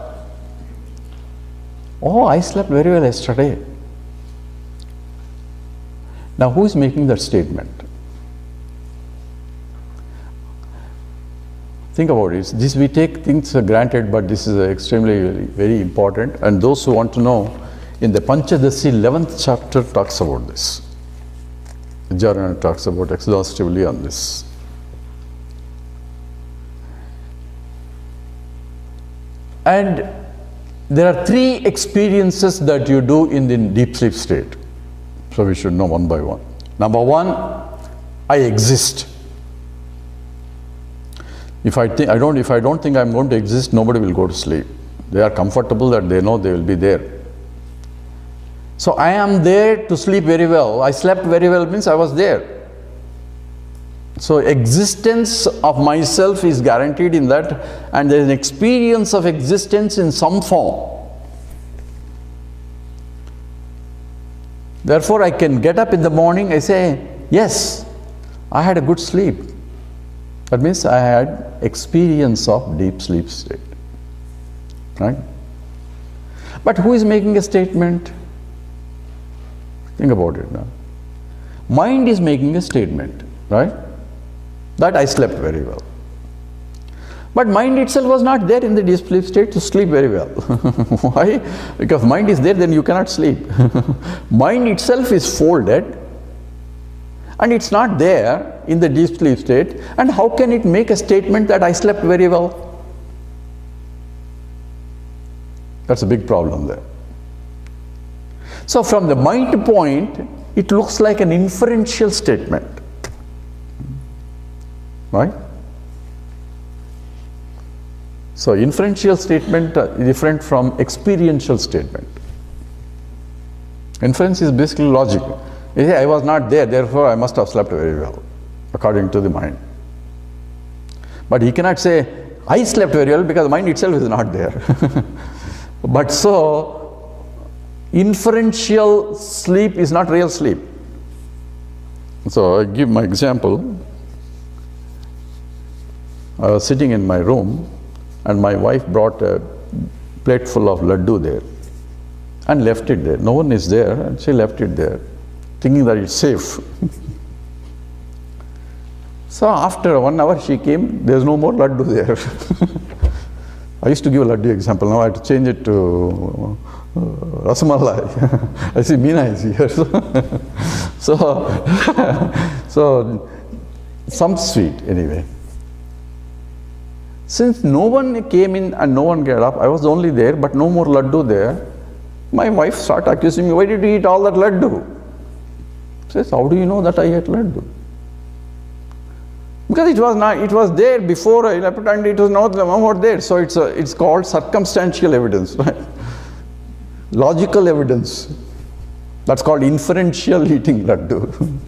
Oh, I slept very well yesterday. Now who is making that statement? Think about it. This we take things for granted, but this is extremely very important. And those who want to know, in the Panchadasi 11th chapter talks about this. Acharya talks about exhaustively on this. And there are 3 experiences that you do in the deep sleep state. So we should know one by one. Number 1, I exist. If I don't think I'm going to exist, nobody will go to sleep. They are comfortable that they know they will be there. So I am there to sleep very well. I slept very well means I was there. So existence of myself is guaranteed in that, and there is an experience of existence in some form. Therefore I can get up in the morning, I say, yes, I had a good sleep. That means I had experience of deep sleep state, right? But who is making a statement? Think about it now. Mind is making a statement, right? That I slept very well. But mind itself was not there in the deep sleep state to sleep very well. Why? Because mind is there, then you cannot sleep. Mind itself is folded, and it's not there in the deep sleep state, and how can it make a statement that I slept very well? That's a big problem there. So from the mind point, it looks like an inferential statement, right? So inferential statement is different from experiential statement. Inference is basically logic. You say, I was not there, therefore I must have slept very well, according to the mind. But he cannot say, I slept very well, because the mind itself is not there. But so, inferential sleep is not real sleep. So I give my example. I was sitting in my room, and my wife brought a plate full of laddu there and left it there. No one is there, and she left it there, thinking that it's safe. So after 1 hour she came, there's no more laddu there. I used to give a laddu example, now I have to change it to Rasamalai. I see Meena is here. So some sweet anyway. Since no one came in and no one got up, I was only there, but no more laddu there. My wife started accusing me, why did you eat all that laddu? Says, how do you know that I ate laddu? Because it was there before I left and it was not there. So it's called circumstantial evidence, right? Logical evidence. That's called inferential eating laddu.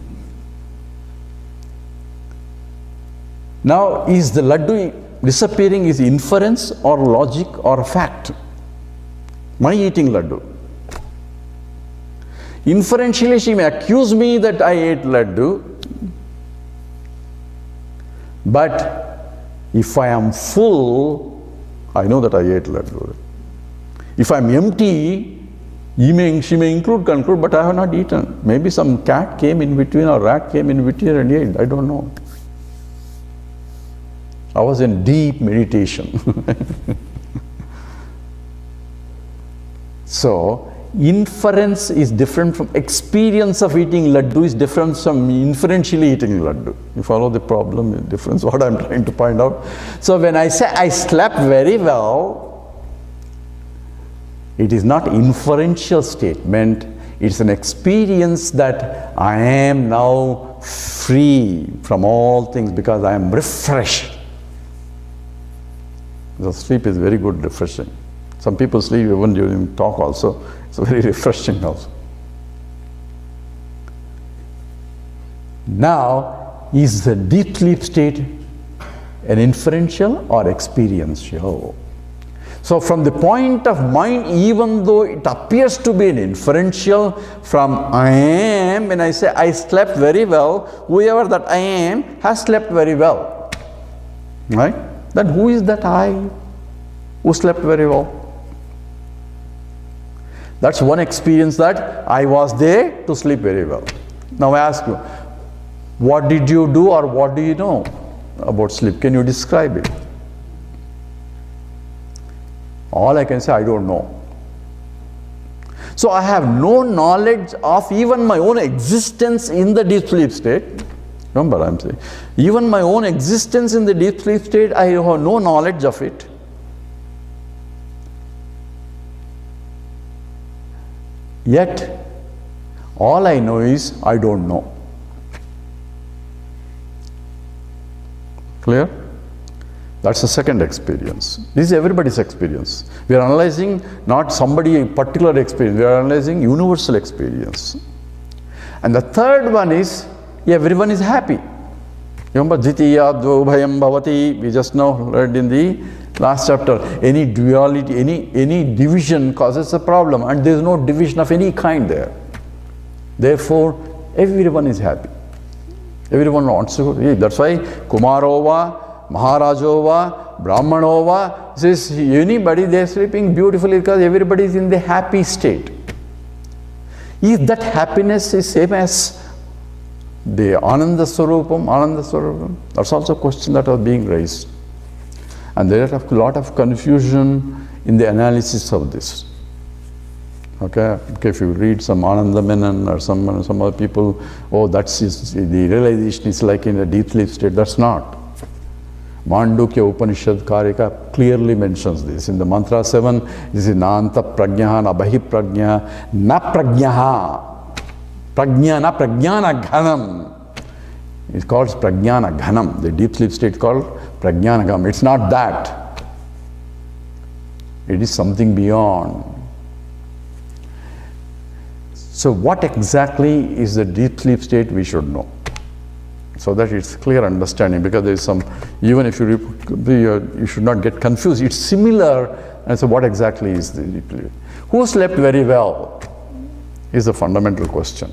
Now, is the laddu disappearing is inference or logic or fact? My eating laddu. Inferentially, she may accuse me that I ate laddu. But if I am full, I know that I ate laddu. If I am empty, she may conclude, but I have not eaten. Maybe some cat came in between or rat came in between and ate. I don't know. I was in deep meditation. So, inference is different from experience of eating laddu is different from inferentially eating laddu. You follow the problem, the difference, what I am trying to find out. So when I say I slept very well, it is not inferential statement, it's an experience that I am now free from all things because I am refreshed. The sleep is very good, refreshing. Some people sleep even during talk also. It's very refreshing also. Now, is the deep sleep state an inferential or experiential? So from the point of mind, even though it appears to be an inferential, from I am, when I say I slept very well, whoever that I am has slept very well. Right? Then who is that I who slept very well? That's one experience, that I was there to sleep very well. Now I ask you, what did you do or what do you know about sleep? Can you describe it? All I can say, I don't know. So I have no knowledge of even my own existence in the deep sleep state. Remember, I'm saying, even my own existence in the deep sleep state, I have no knowledge of it. Yet, all I know is, I don't know. Clear? That's the second experience. This is everybody's experience. We are analyzing not somebody particular experience, we are analyzing universal experience. And the third one is, everyone is happy. Remember, Jitiya Dvobhayam Bhavati, we just now read in the last chapter. Any duality, any division causes a problem, and there is no division of any kind there. Therefore, everyone is happy. Everyone wants to. That's why Kumarova, Maharajova, Brahmanova, says anybody, they are sleeping beautifully because everybody is in the happy state. If that happiness is same as the Ananda Swarupam, that's also a question that was being raised. And there is a lot of confusion in the analysis of this. Okay, if you read some Ananda Menon or some other people, oh, the realization is like in a deep sleep state. That's not. Mandukya Upanishad Karika clearly mentions this. In the mantra 7, this is Nanta Prajnaha, Na Bahi Prajna, Na Prajnaha. Prajna, Na Prajnana Ghanam. It's called Prajnana Ghanam. The deep sleep state called Prajnana Ghanam. It's not that. It is something beyond. So what exactly is the deep sleep state, we should know. So that it's clear understanding, because there is some, even if you should not get confused, it's similar, and so what exactly is the deep sleep? Who slept very well is the fundamental question.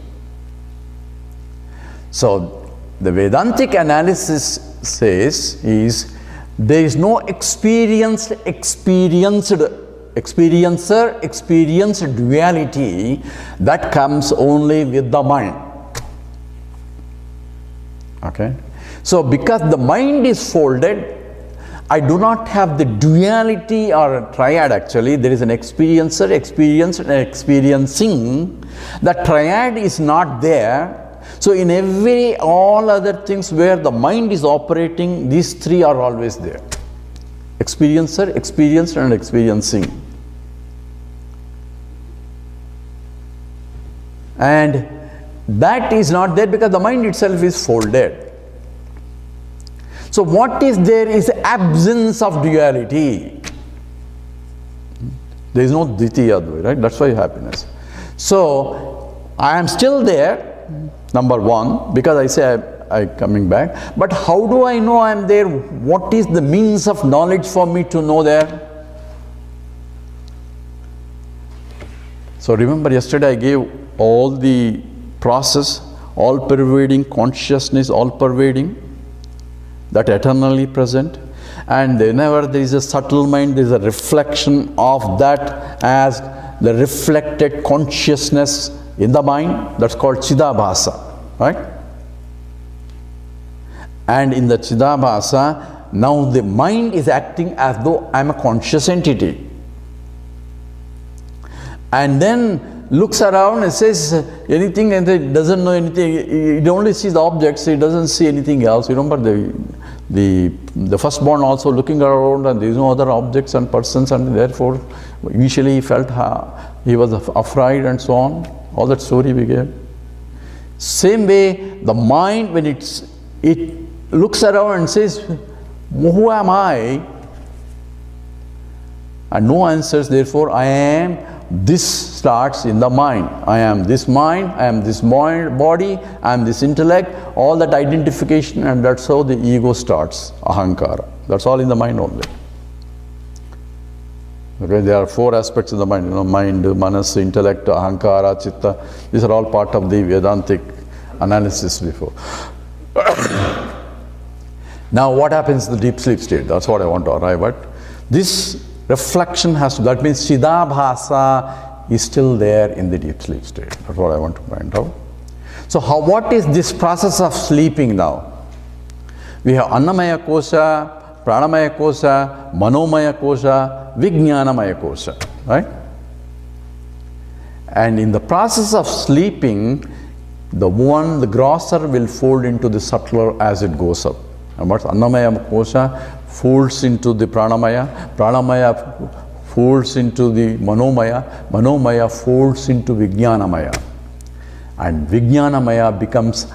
So the Vedantic analysis says is, there is no experienced duality that comes only with the mind. Okay? So because the mind is folded, I do not have the duality or a triad actually. There is an experiencer, experienced and experiencing. The triad is not there. So in all other things where the mind is operating, these three are always there. Experiencer, experienced and experiencing. And that is not there because the mind itself is folded. So what is there is absence of duality. There is no Dvitiya Advaita, right? That's why happiness. So I am still there, number one, because I say I'm coming back. But how do I know I am there? What is the means of knowledge for me to know there? So remember yesterday I gave all the process, all pervading consciousness, all pervading, that eternally present, and whenever there is a subtle mind, there is a reflection of that as the reflected consciousness in the mind. That's called Chidabhasa, right? And in the Chidabhasa, now the mind is acting as though I am a conscious entity, and then looks around and says anything, and it doesn't know anything. It only sees the objects, it doesn't see anything else. You remember the firstborn also looking around, and there is no other objects and persons, and therefore initially he felt he was afraid and so on. All that story we gave. Same way, the mind, when it looks around and says, who am I? And no answers, therefore I am. This starts in the mind. I am this mind, I am this body, I am this intellect, all that identification, and that's how the ego starts, ahankara. That's all in the mind only. Okay, there are four aspects of the mind, mind, manas, intellect, ahankara, chitta. These are all part of the Vedantic analysis before. Now what happens in the deep sleep state? That's what I want to arrive at. This reflection has to, that means Chidabhasa is still there in the deep sleep state. That's what I want to point out. So what is this process of sleeping now? We have Annamaya Kosha, Pranamaya Kosha, Manomaya Kosha, Vijnanamaya Kosha, right? And in the process of sleeping, the grosser will fold into the subtler as it goes up. And what's Annamaya Kosha folds into the Pranamaya, Pranamaya folds into the Manomaya, Manomaya folds into Vijnanamaya. And Vijnanamaya becomes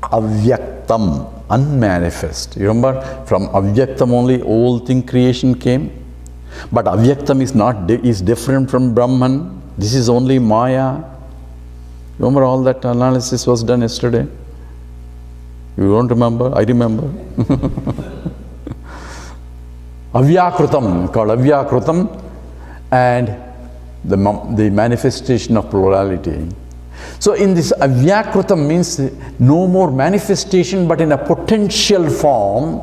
Avyaktam, unmanifest. You remember, from Avyaktam only all thing creation came. But Avyaktam is different from Brahman. This is only Maya. Remember all that analysis was done yesterday? You don't remember? I remember. Avyakrutam, called Avyakrutam, and the manifestation of plurality. So in this Avyakrutam means no more manifestation but in a potential form.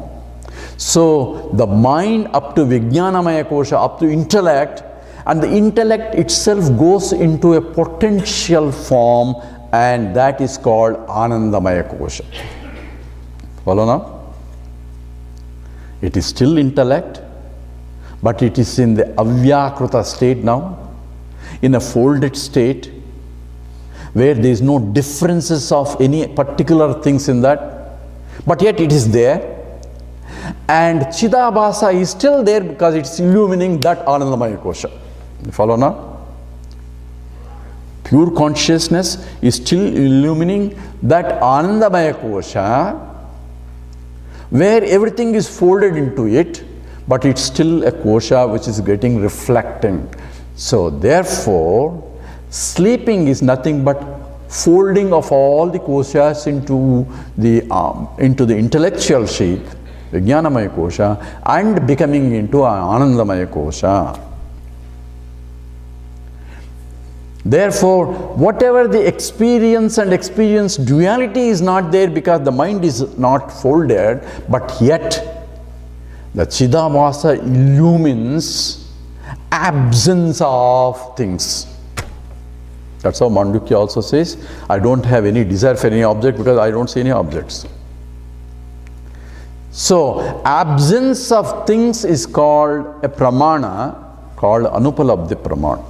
So the mind up to Vijnanamaya Kosha, up to intellect, and the intellect itself goes into a potential form, and that is called Anandamaya Kosha. Follow now? It is still intellect, but it is in the Avyakruta state now, in a folded state, where there is no differences of any particular things in that, but yet it is there. And Chidabhasa is still there because it's illumining that Anandamaya Kosha. You follow now? Pure consciousness is still illumining that Anandamaya Kosha, where everything is folded into it, but it's still a kosha which is getting reflecting. So therefore, sleeping is nothing but folding of all the koshas into the intellectual sheath, Vijnanamaya Kosha, and becoming into Anandamaya Kosha. Therefore, whatever the experience and experience duality is not there because the mind is not folded, but yet the Chidabhasa illumines absence of things. That's how Mandukya also says, I don't have any desire for any object because I don't see any objects. So, absence of things is called a pramana, called Anupalabdhi Pramana.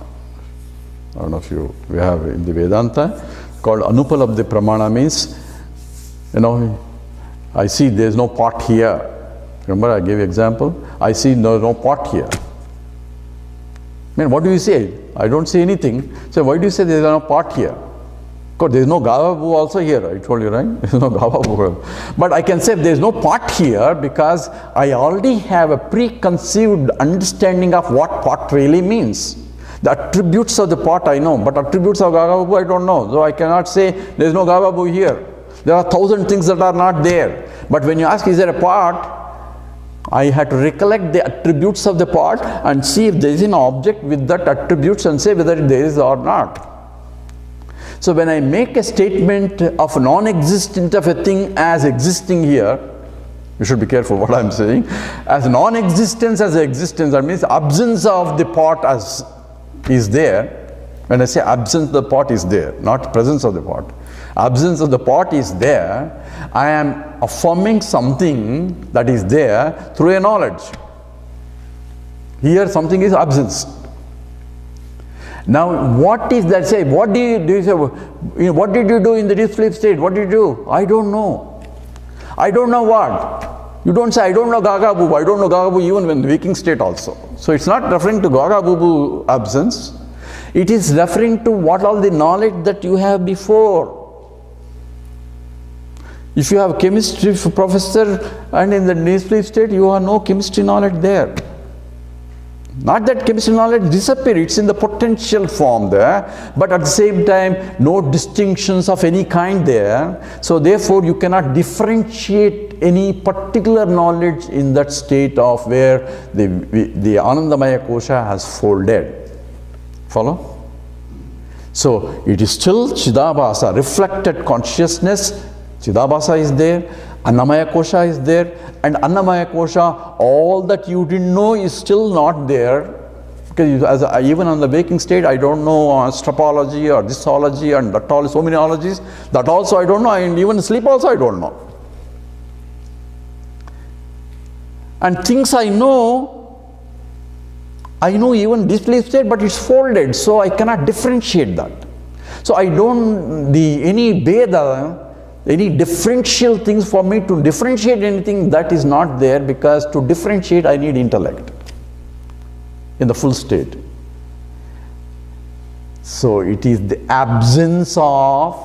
I don't know if we have in the Vedanta, called Anupalabdhi Pramana means, I see there's no pot here. Remember I gave you example? I see no pot here. What do you say? I don't see anything. So why do you say there's no pot here? Because there's no gavabu also here, I told you, right? There's no gavabu. But I can say there's no pot here because I already have a preconceived understanding of what pot really means. The attributes of the pot I know, but attributes of gavabu I don't know. So I cannot say there's no gavabu here. There are 1,000 things that are not there. But when you ask, is there a pot? I had to recollect the attributes of the pot and see if there is an object with that attributes and say whether there is or not. So when I make a statement of non-existent of a thing as existing here, you should be careful what I am saying, as non-existence as existence, that means absence of the pot as is there. When I say absence of the pot is there, not presence of the pot. Absence of the pot is there. I am affirming something that is there through a knowledge. Here something is absence. Now what is that say? What do you say? What did you do in the deep sleep state? What did you do? I don't know. I don't know what? You don't say I don't know Gaga Bubu. I don't know Gaga Bubu even when the waking state also. So it's not referring to Gaga Bubu absence. It is referring to what all the knowledge that you have before. If you have chemistry professor and in the deep sleep state, you have no chemistry knowledge there. Not that chemistry knowledge disappears, it's in the potential form there, but at the same time, no distinctions of any kind there. So therefore, you cannot differentiate any particular knowledge in that state of where the Anandamaya Kosha has folded. Follow? So it is still Chidabhasa, reflected consciousness. Chidabhasa is there, Annamaya Kosha is there, and Annamaya Kosha, all that you didn't know is still not there. Because even on the waking state, I don't know strapology or thisology and that all, so many ologies. That also I don't know, and even sleep also I don't know. And things I know even deep sleep state, but it's folded, so I cannot differentiate that. So I don't, any Veda, any differential things for me to differentiate anything, that is not there, because to differentiate I need intellect in the full state. So it is the absence of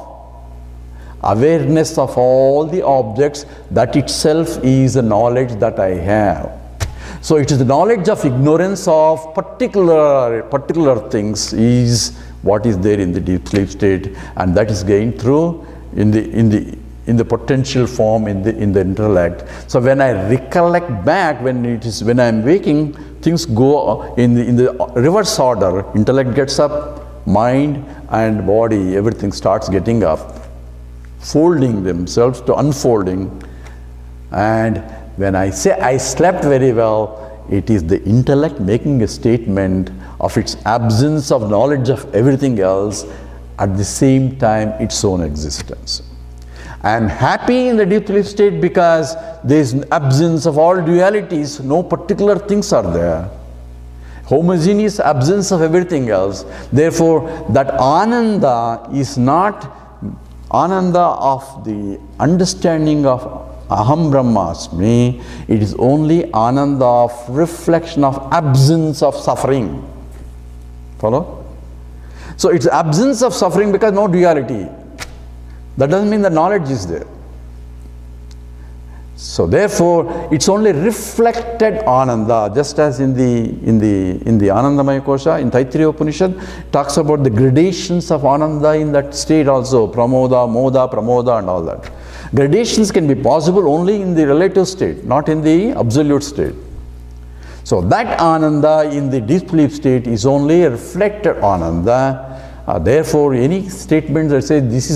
awareness of all the objects, that itself is a knowledge that I have. So it is the knowledge of ignorance of particular things is what is there in the deep sleep state, and that is gained through in the potential form in the intellect. So when I recollect back, when I am waking, things go in the reverse order. Intellect gets up, mind and body, everything starts getting up, folding themselves to unfolding. And when I say I slept very well, it is the intellect making a statement of its absence of knowledge of everything else, at the same time its own existence. I am happy in the deep sleep state because there is absence of all dualities, no particular things are there. Homogeneous absence of everything else. Therefore, that Ananda is not Ananda of the understanding of Aham Brahmasmi, it is only Ananda of reflection of absence of suffering. Follow? So it's absence of suffering because no duality. That doesn't mean the knowledge is there. So therefore, it's only reflected Ananda, just as in the Anandamaya Kosha, in Taittiriya Upanishad, talks about the gradations of Ananda in that state also, Pramoda, Moda, Pramoda and all that. Gradations can be possible only in the relative state, not in the absolute state. So that Ananda in the deep sleep state is only a reflected Ananda. Therefore, any statement that says this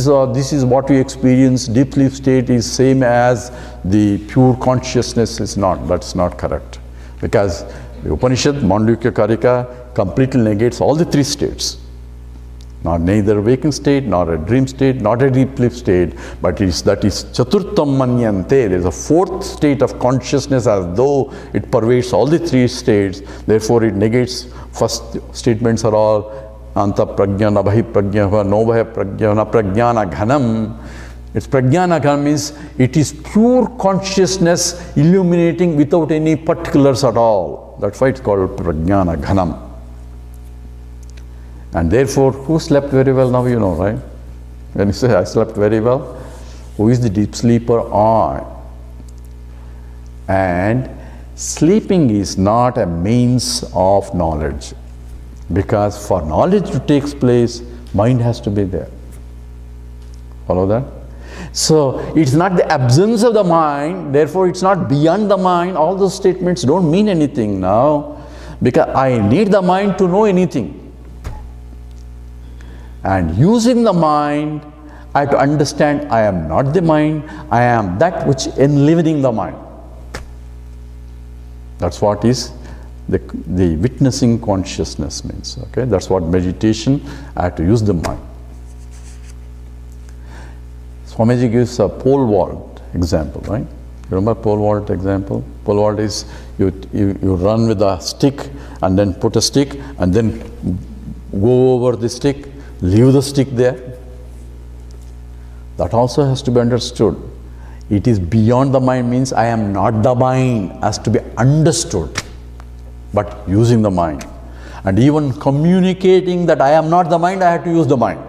is what we experience, deep sleep state is same as the pure consciousness is not. That's not correct. Because the Upanishad, Mandukya Karika, completely negates all the three states. Not neither waking state, nor a dream state, not a deep sleep state, but that is chaturtam manyante. There is a fourth state of consciousness as though it pervades all the three states. Therefore, it negates. First statements are all anta prajnana, bahi prajnana, no bahi prajnana, prajnana ghanam. It's prajnana ghanam means it is pure consciousness illuminating without any particulars at all. That's why it's called prajnana ghanam. And therefore, who slept very well now, you know, right? When you say, I slept very well, who is the deep sleeper? I. And sleeping is not a means of knowledge. Because for knowledge to take place, mind has to be there. Follow that? So, it's not the absence of the mind, therefore it's not beyond the mind. All those statements don't mean anything now. Because I need the mind to know anything. And using the mind, I have to understand I am not the mind, I am that which enlivening the mind. That's what is the witnessing consciousness means. Okay, that's what meditation, I have to use the mind. Swamiji gives a pole vault example, right? You remember pole vault example? Pole vault is you run with a stick and then put a stick and then go over the stick. Leave the stick there. That also has to be understood. It is beyond the mind means I am not the mind, has to be understood, but using the mind. And even communicating that I am not the mind, I have to use the mind.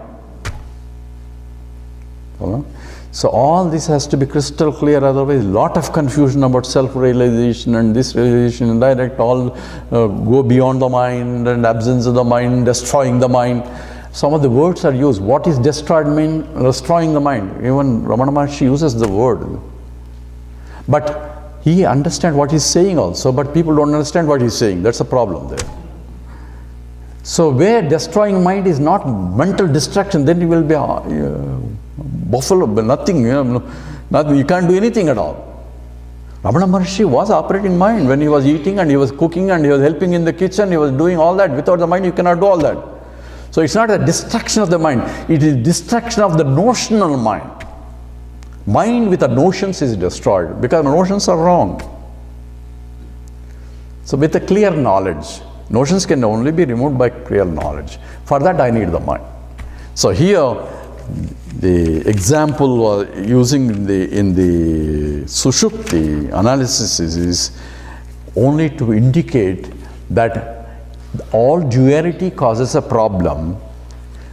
So all this has to be crystal clear, otherwise lot of confusion about self-realization and this realization and direct all go beyond the mind and absence of the mind, destroying the mind. Some of the words are used. What is destroyed mean? Destroying the mind. Even Ramana Maharshi uses the word. But he understands what he's saying also, but people don't understand what he's saying. That's a problem there. So where destroying mind is not mental distraction, then you will be buffalo, nothing, nothing, you can't do anything at all. Ramana Maharshi was operating mind when he was eating and he was cooking and he was helping in the kitchen, he was doing all that. Without the mind, you cannot do all that. So it's not a distraction of the mind, it is distraction of the notional mind. Mind with the notions is destroyed because notions are wrong. So with a clear knowledge, notions can only be removed by clear knowledge. For that I need the mind. So here the example using in the Sushupti analysis is only to indicate that all duality causes a problem,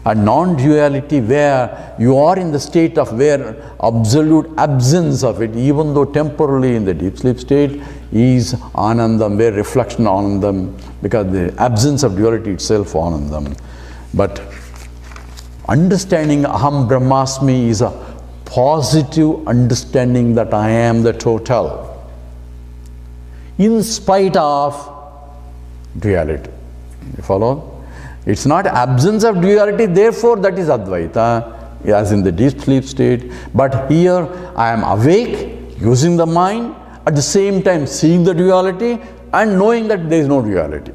and non-duality where you are in the state of where absolute absence of it, even though temporarily in the deep sleep state, is anandam, where reflection anandam, because the absence of duality itself anandam. But understanding aham brahmasmi is a positive understanding that I am the total, in spite of duality. You follow? It's not absence of duality, therefore that is Advaita, as in the deep sleep state. But here I am awake, using the mind, at the same time seeing the duality and knowing that there is no duality.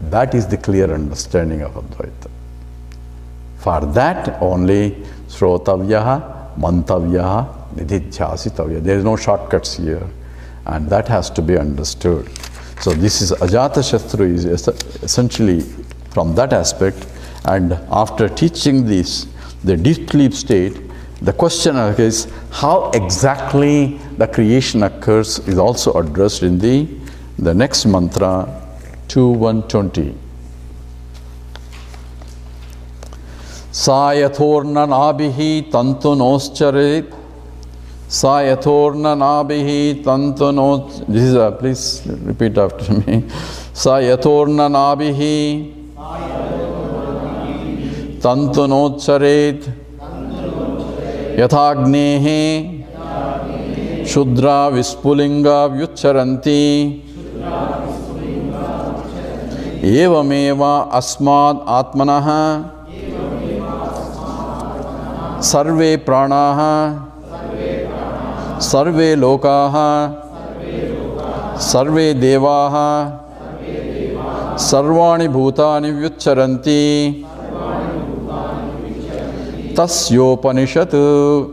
That is the clear understanding of Advaita. For that only Shrotavyaha, Mantavyaha, Nididhyasitavya. There is no shortcuts here, and that has to be understood. So this is Ajatashatru is essentially from that aspect, and after teaching this, the deep sleep state, the question is how exactly the creation occurs is also addressed in the next mantra 2.120. Sayathorna nabihi tantunoscharet. Sayathorna nabihi tantunos. This is please repeat after me. Sayathorna nabihi tantunoscharet. Yathagnehe Shudra Vispulinga Vyucharanti Evameva Asmad Atmanaha Sarve Pranaha Sarve Lokaha Sarve Devaha Sarvani bhutani vyucharanti tasyopanishatu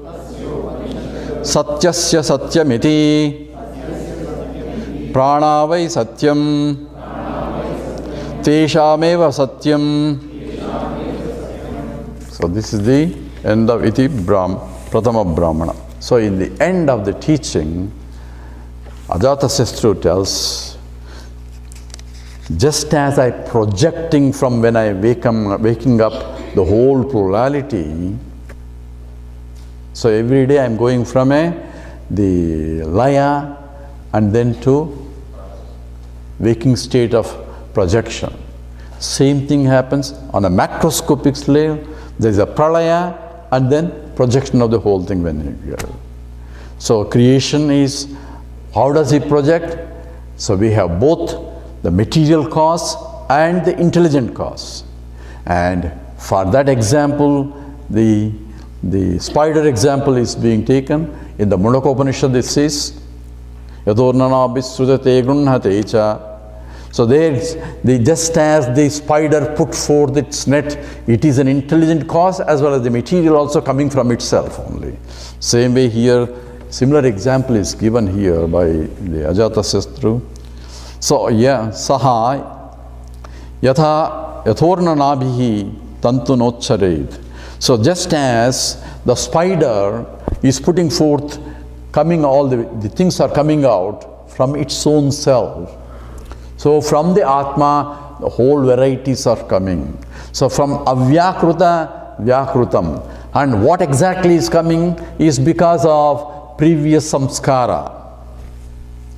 satyasya satyamiti pranavai satyam teshameva satyam. So this is the end of iti Prathama Brahmana. So in the end of the teaching, Ajatasattu tells, just as I projecting from when I waking up the whole plurality, so every day I am going from the laya and then to waking state of projection. Same thing happens on a macroscopic scale. There is a pralaya and then projection of the whole thing when you get it. So creation is, how does it project? So we have both the material cause and the intelligent cause. And for that example, the spider example is being taken. In the Mundaka Upanishad it says, Yadornanabhi srudate grunhate cha. So there, just as the spider put forth its net, it is an intelligent cause as well as the material also coming from itself only. Same way here, similar example is given here by the Ajatasattu. So yeah, saha yathorna nabhihi tantu nochared. So just as the spider is putting forth, all the things are coming out from its own self. So from the Atma, the whole varieties are coming. So from avyakruta, vyakrutam. And what exactly is coming is because of previous samskara.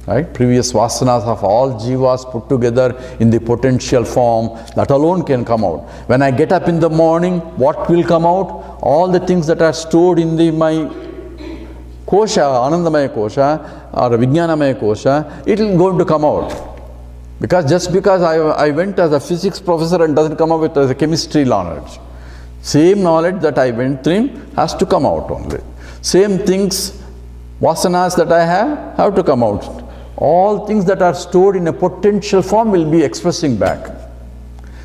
Right? Previous vasanas of all jivas put together in the potential form, that alone can come out. When I get up in the morning, what will come out? All the things that are stored in my kosha, Anandamaya kosha or Vijnanamaya kosha, it will going to come out. Because just because I went as a physics professor and doesn't come out with as a chemistry knowledge. Same knowledge that I went through has to come out only. Same things, vasanas that I have to come out. All things that are stored in a potential form will be expressing back.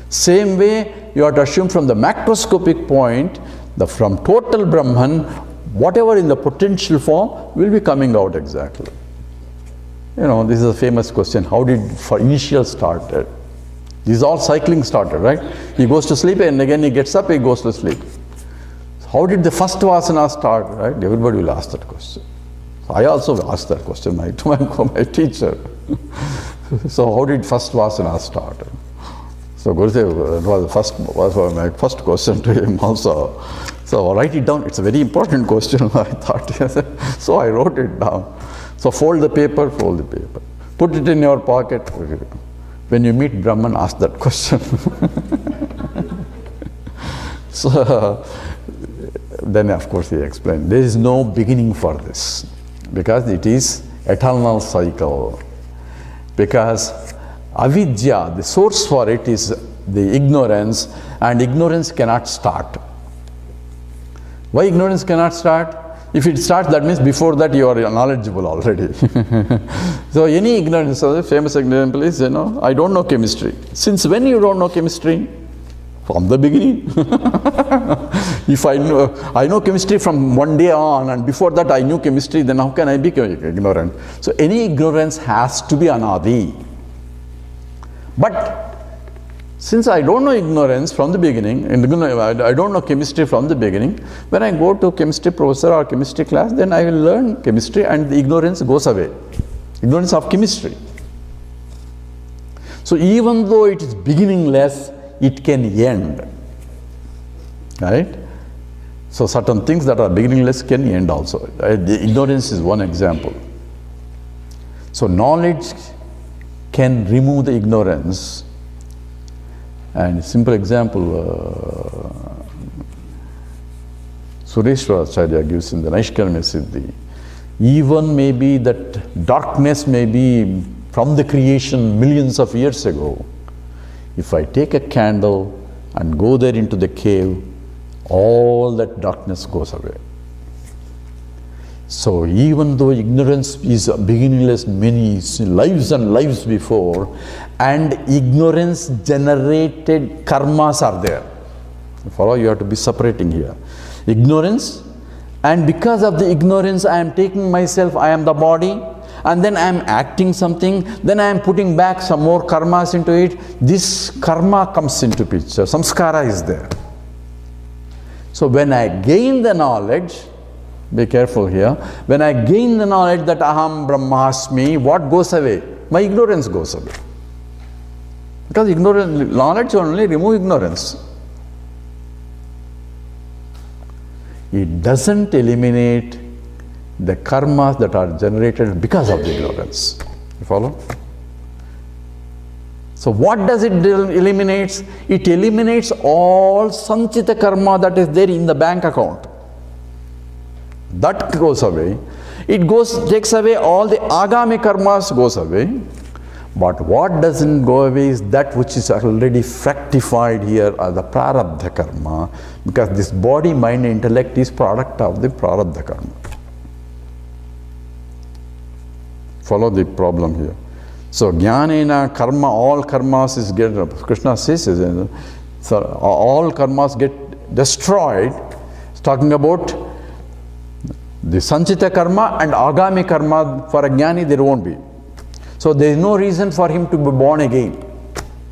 Same way, you have to assume from the macroscopic point, from total Brahman, whatever in the potential form will be coming out exactly. You know, this is a famous question. How did initial started? This is all cycling started, right? He goes to sleep and again he gets up, he goes to sleep. How did the first vasana start, right? Everybody will ask that question. I also asked that question to my teacher. So how did first vasana start? So Gurudev was my first question to him also. So write it down. It's a very important question, I thought. So I wrote it down. So fold the paper. Put it in your pocket. When you meet Brahman, ask that question. So then of course he explained, there is no beginning for this. Because it is eternal cycle. Because avidya, the source for it is the ignorance, and ignorance cannot start. Why ignorance cannot start? If it starts, that means before that you are knowledgeable already. So any ignorance, the famous example is, I don't know chemistry. Since when you don't know chemistry? From the beginning. If I know chemistry from one day on, and before that I knew chemistry, then how can I be ignorant? So any ignorance has to be anadi. But since I don't know ignorance from the beginning, and I don't know chemistry from the beginning, when I go to chemistry professor or chemistry class, then I will learn chemistry and the ignorance goes away. Ignorance of chemistry. So even though it is beginningless, it can end. Right? So certain things that are beginningless can end also. The ignorance is one example. So knowledge can remove the ignorance. And a simple example, Sureshwara Acharya gives in the Naishkarmya Siddhi. Even maybe that darkness may be from the creation millions of years ago. If I take a candle and go there into the cave, all that darkness goes away. So even though ignorance is beginningless many lives and lives before, and ignorance generated karmas are there. Follow, you have to be separating here. Ignorance, and because of the ignorance I am taking myself, I am the body, and then I am acting something, then I am putting back some more karmas into it. This karma comes into picture, samskara is there. So when I gain the knowledge, be careful here, when I gain the knowledge that aham brahmasmi, what goes away? My ignorance goes away. Because ignorance, knowledge only remove ignorance. It doesn't eliminate the karmas that are generated because of the ignorance. You follow? So what does it eliminate? It eliminates all sanchita karma that is there in the bank account. That goes away. It takes away all the agami karmas goes away. But what doesn't go away is that which is already fructified here as the prarabdha karma, because this body, mind, intellect is product of the prarabdha karma. Follow the problem here. So jnanena karma, all karmas is Krishna says, so all karmas get destroyed. It's talking about the sanchita karma and agami karma. For a jnani there won't be. So there is no reason for him to be born again,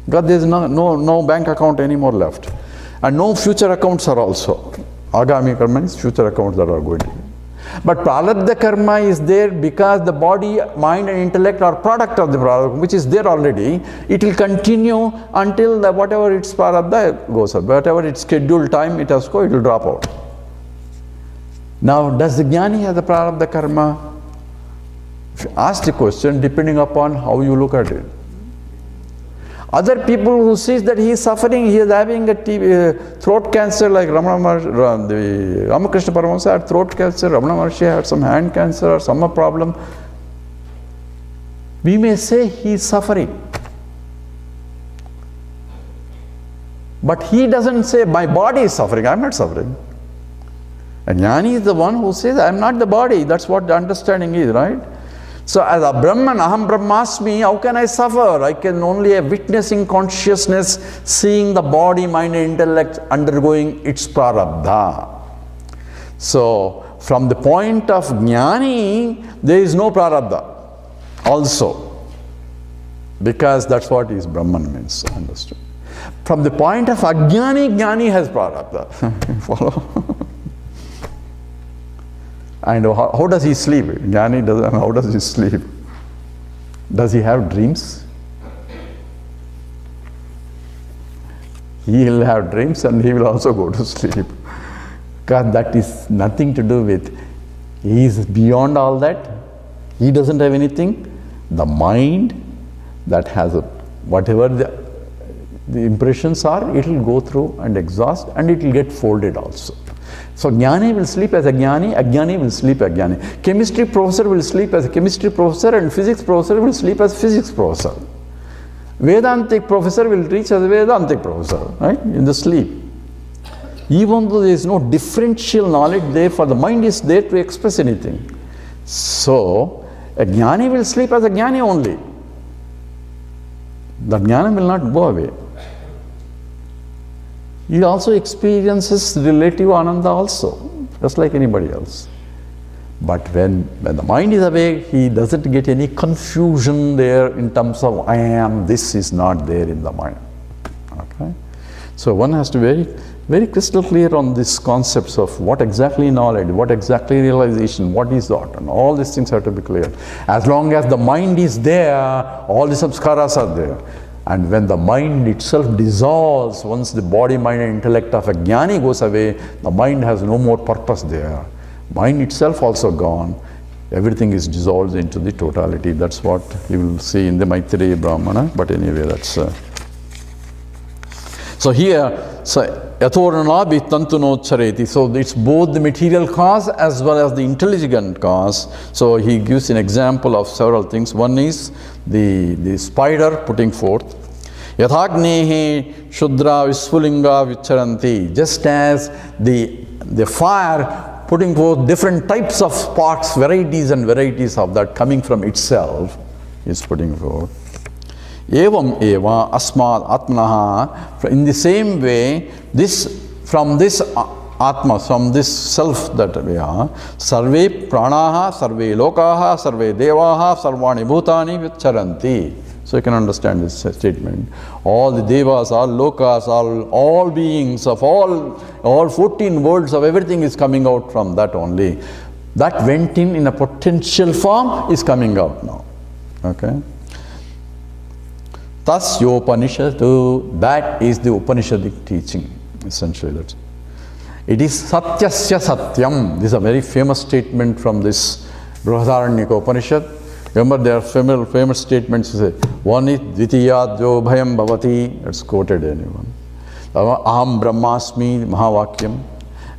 because there is no bank account anymore left, and no future accounts are also. Agami karma is future accounts that are going to be. But prarabdha karma is there because the body, mind and intellect are product of the prarabdha, which is there already. It will continue until whatever its prarabdha goes up. Whatever its scheduled time it has to go, it will drop out. Now, does the jnani have the prarabdha karma? Ask the question depending upon how you look at it. Other people who sees that he is suffering, he is having a throat cancer, like Ramakrishna Paramahamsa had throat cancer, Ramana Maharshi had some hand cancer or some problem. We may say he is suffering. But he doesn't say, my body is suffering, I am not suffering. And jnani is the one who says, I am not the body. That's what the understanding is, right? So as a Brahman, aham brahmasmi, how can I suffer? I can only have witnessing consciousness, seeing the body, mind and intellect undergoing its prarabdha. So from the point of jnani, there is no prarabdha also, because that's what is Brahman means, understood. From the point of ajnani, jnani has prarabdha. Follow? And how does he sleep? Jnani doesn't. How does he sleep? Does he have dreams? He will have dreams and he will also go to sleep. Because that is nothing to do with, he is beyond all that. He doesn't have anything. The mind that has whatever the impressions are, it will go through and exhaust, and it will get folded also. So jnani will sleep as a jnani will sleep as jnani. Chemistry professor will sleep as a chemistry professor, and physics professor will sleep as physics professor. Vedantic professor will teach as a Vedantic professor, right, in the sleep. Even though there is no differential knowledge there, for the mind is there to express anything. So a jnani will sleep as a jnani only. The jnana will not go away. He also experiences relative ananda also, just like anybody else. But when the mind is awake, he doesn't get any confusion there in terms of I am, this is not there in the mind. Okay? So one has to be very crystal clear on these concepts of what exactly knowledge, what exactly realization, what is that, and all these things have to be clear. As long as the mind is there, all the samskaras are there. And when the mind itself dissolves, once the body, mind and intellect of a jnani goes away, the mind has no more purpose there. Mind itself also gone. Everything is dissolved into the totality. That's what you will see in the Maitreya Brahmana. But anyway, that's... So here, yathoranabi tantunochareti. So it's both the material cause as well as the intelligent cause. So he gives an example of several things. One is the spider putting forth. Yathagnehi shudra visfulinga vicharanti. Just as the fire putting forth different types of sparks, varieties and varieties of that coming from itself, is putting forth. Evam eva asmad atmanaha. In the same way, from this Atma, from this self that we are, sarve pranaha, sarve lokaha, sarve devaha, sarvani bhutani vicharanti. So you can understand this statement. All the devas, all lokas, all beings of all 14 worlds of everything is coming out from that only. That went in a potential form is coming out now. Okay? Tasyopanishadu, that is the Upanishadic teaching, essentially. That's it. It is satyasya satyam. This is a very famous statement from this Brihadaranyaka Upanishad. Remember, there are famous statements. One is dvitiyadyo bhayam bhavati. That's quoted anyone. Aham brahmasmi mahavakyam.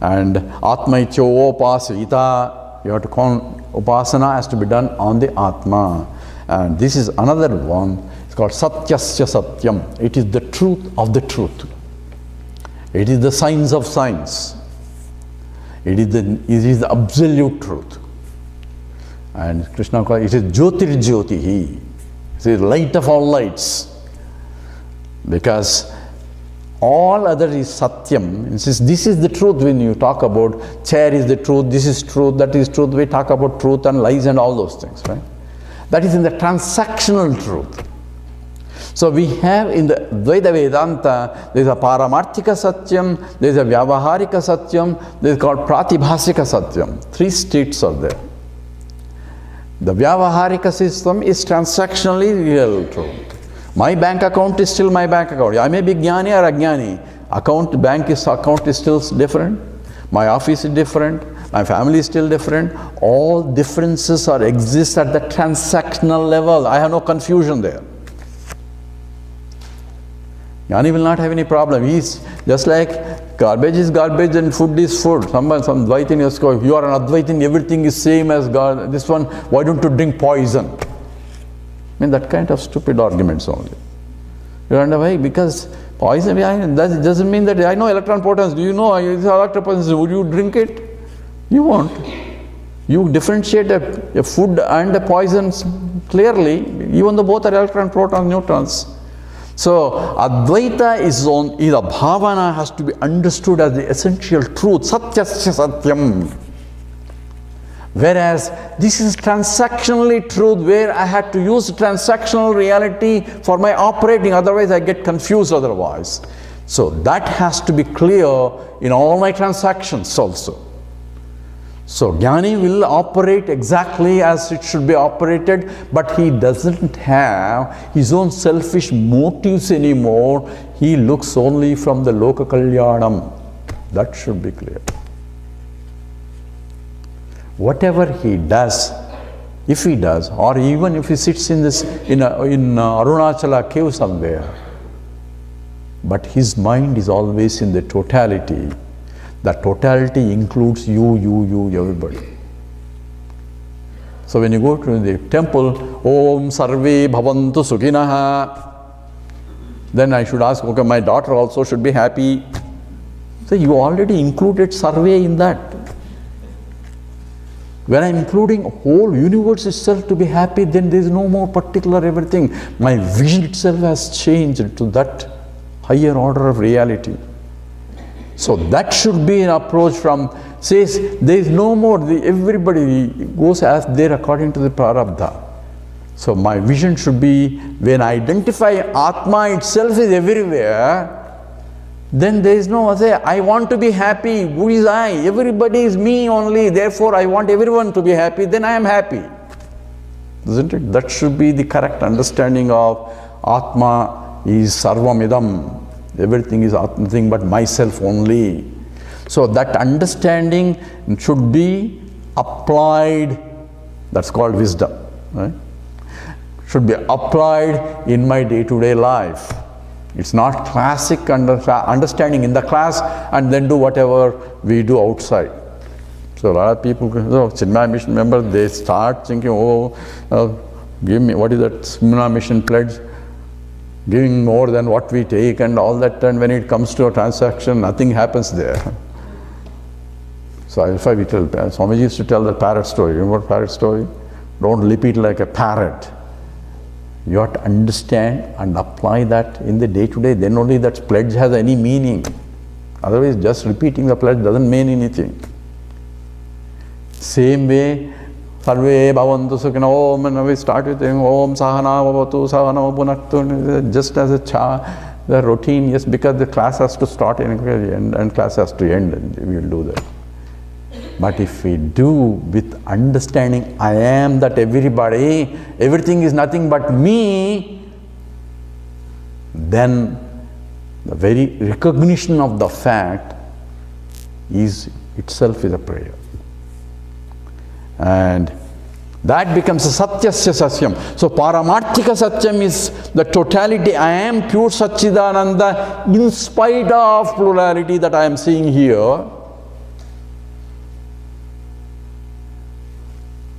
And atmaityo upasita. You have to call upasana has to be done on the Atma. And this is another one. It's called satyasya satyam. It is the truth of the truth. It is the science of science. It is the absolute truth. And Krishna calls it is Jyotir Jyotihi. It is light of all lights. Because all other is Satyam. This is the truth when you talk about chair is the truth, this is truth, that is truth. We talk about truth and lies and all those things, right? That is in the transactional truth. So we have in the Advaita Vedanta, there is a Paramarthika Satyam, there is a Vyavaharika Satyam, there is called Pratibhasika Satyam. 3 states are there. The Vyavaharika system is transactionally real truth. My bank account is still my bank account. I may be Jnani or Ajnani. Bank account is still different. My office is different. My family is still different. All differences exist at the transactional level. I have no confusion there. Jnani will not have any problem. He's just like garbage is garbage and food is food. Some Advaitin is going, you are an Advaitin, everything is same as God. This one, why don't you drink poison? I mean, that kind of stupid arguments only. You wonder why? Because poison, that doesn't mean that I know electron protons. Do you know electron protons? Would you drink it? You won't. You differentiate a food and a poisons clearly, even though both are electron, protons, neutrons. So Advaita is a bhavana has to be understood as the essential truth, satyasya satyam. Whereas this is transactionally truth, where I had to use transactional reality for my operating, otherwise I get confused otherwise. So that has to be clear in all my transactions also. So Jnani will operate exactly as it should be operated, but he doesn't have his own selfish motives anymore. He looks only from the loka kalyanam. That should be clear. Whatever he does, if he does, or even if he sits in Arunachala cave somewhere, but his mind is always in the totality. That totality includes you, everybody. So when you go to the temple, Om Sarve Bhavantu Sukhinaha, then I should ask, okay, my daughter also should be happy. So you already included Sarve in that. When I'm including whole universe itself to be happy, then there is no more particular everything. My vision itself has changed to that higher order of reality. So that should be an approach from, says there is no more, everybody goes as there according to the prarabdha. So my vision should be, when I identify Atma itself is everywhere, then there is no, say, I want to be happy, who is I? Everybody is me only, therefore I want everyone to be happy, then I am happy. Isn't it? That should be the correct understanding of Atma is sarvamidam. Everything is nothing but myself only. So that understanding should be applied, that's called wisdom, right? Should be applied in my day-to-day life. It's not classic understanding in the class and then do whatever we do outside. So a lot of people, Chinmaya Mission members, they start thinking, give me, what is that Chinmaya Mission pledge? Giving more than what we take and all that, and when it comes to a transaction, nothing happens there. So if we tell, Swamiji used to tell the parrot story. Remember parrot story? Don't lip it like a parrot. You have to understand and apply that in the day-to-day, then only that pledge has any meaning. Otherwise, just repeating the pledge doesn't mean anything. Same way, Sarve Bhavantu Sukhina Om, and we start with Om Sahana Bhavatu Sahana Bhunaktu, just as the routine, yes, because the class has to start and class has to end, and we will do that. But if we do with understanding, I am that everybody, everything is nothing but me, then the very recognition of the fact is itself is a prayer. And that becomes a satyasya satyam. So paramarthika satyam is the totality. I am pure Satchidananda in spite of plurality that I am seeing here.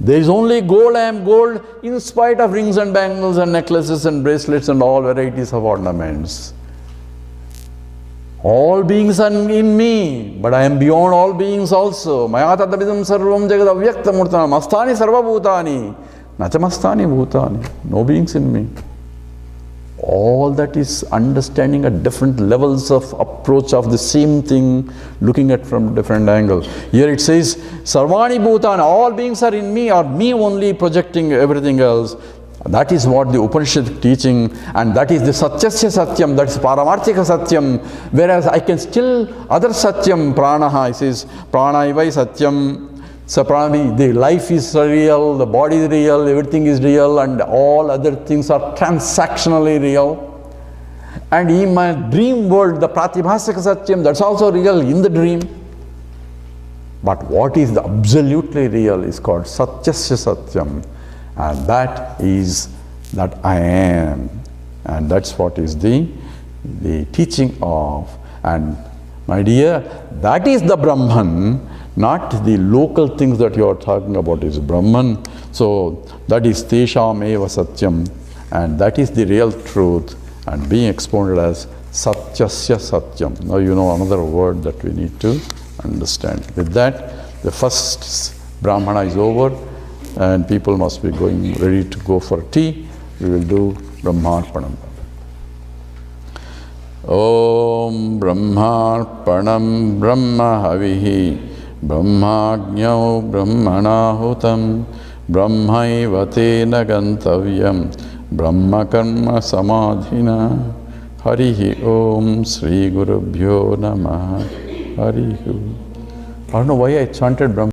There is only gold, I am gold, in spite of rings and bangles and necklaces and bracelets and all varieties of ornaments. All beings are in me, but I am beyond all beings also. Maya tadabidam sarvam jagad avyakta murtana mastani sarva bhutani nachamastani bhutani. No beings in me. All that is understanding at different levels of approach of the same thing, looking at from different angles. Here it says, Sarvani Bhutana, all beings are in me, or me only projecting everything else. That is what the Upanishad teaching, and that is the Satyasya Satyam, that is Paramarthika Satyam. Whereas I can still, other Satyam, Pranaha, it says, Pranayavai Satyam. So the life is real, the body is real, everything is real, and all other things are transactionally real. And in my dream world, the Pratibhasika Satyam, that's also real in the dream. But what is the absolutely real is called Satyasya Satyam. And that is that I am. And that's what is the teaching of. And my dear, that is the Brahman. Not the local things that you are talking about is Brahman. So that is Tesham Eva Satyam, and that is the real truth, and being expounded as Satyasya Satyam. Now you know another word that we need to understand. With that, the first Brahmana is over, and people must be going ready to go for tea. We will do Brahmarpanam. Om Brahmarpanam Brahma Havihi Brahmajñau Brahmanahutam Brahmaivate Gantavyam Brahma Karma Samadhina Harihi Om Sri Gurubhyo Namaha Harihi. I don't know why I chanted Brahma.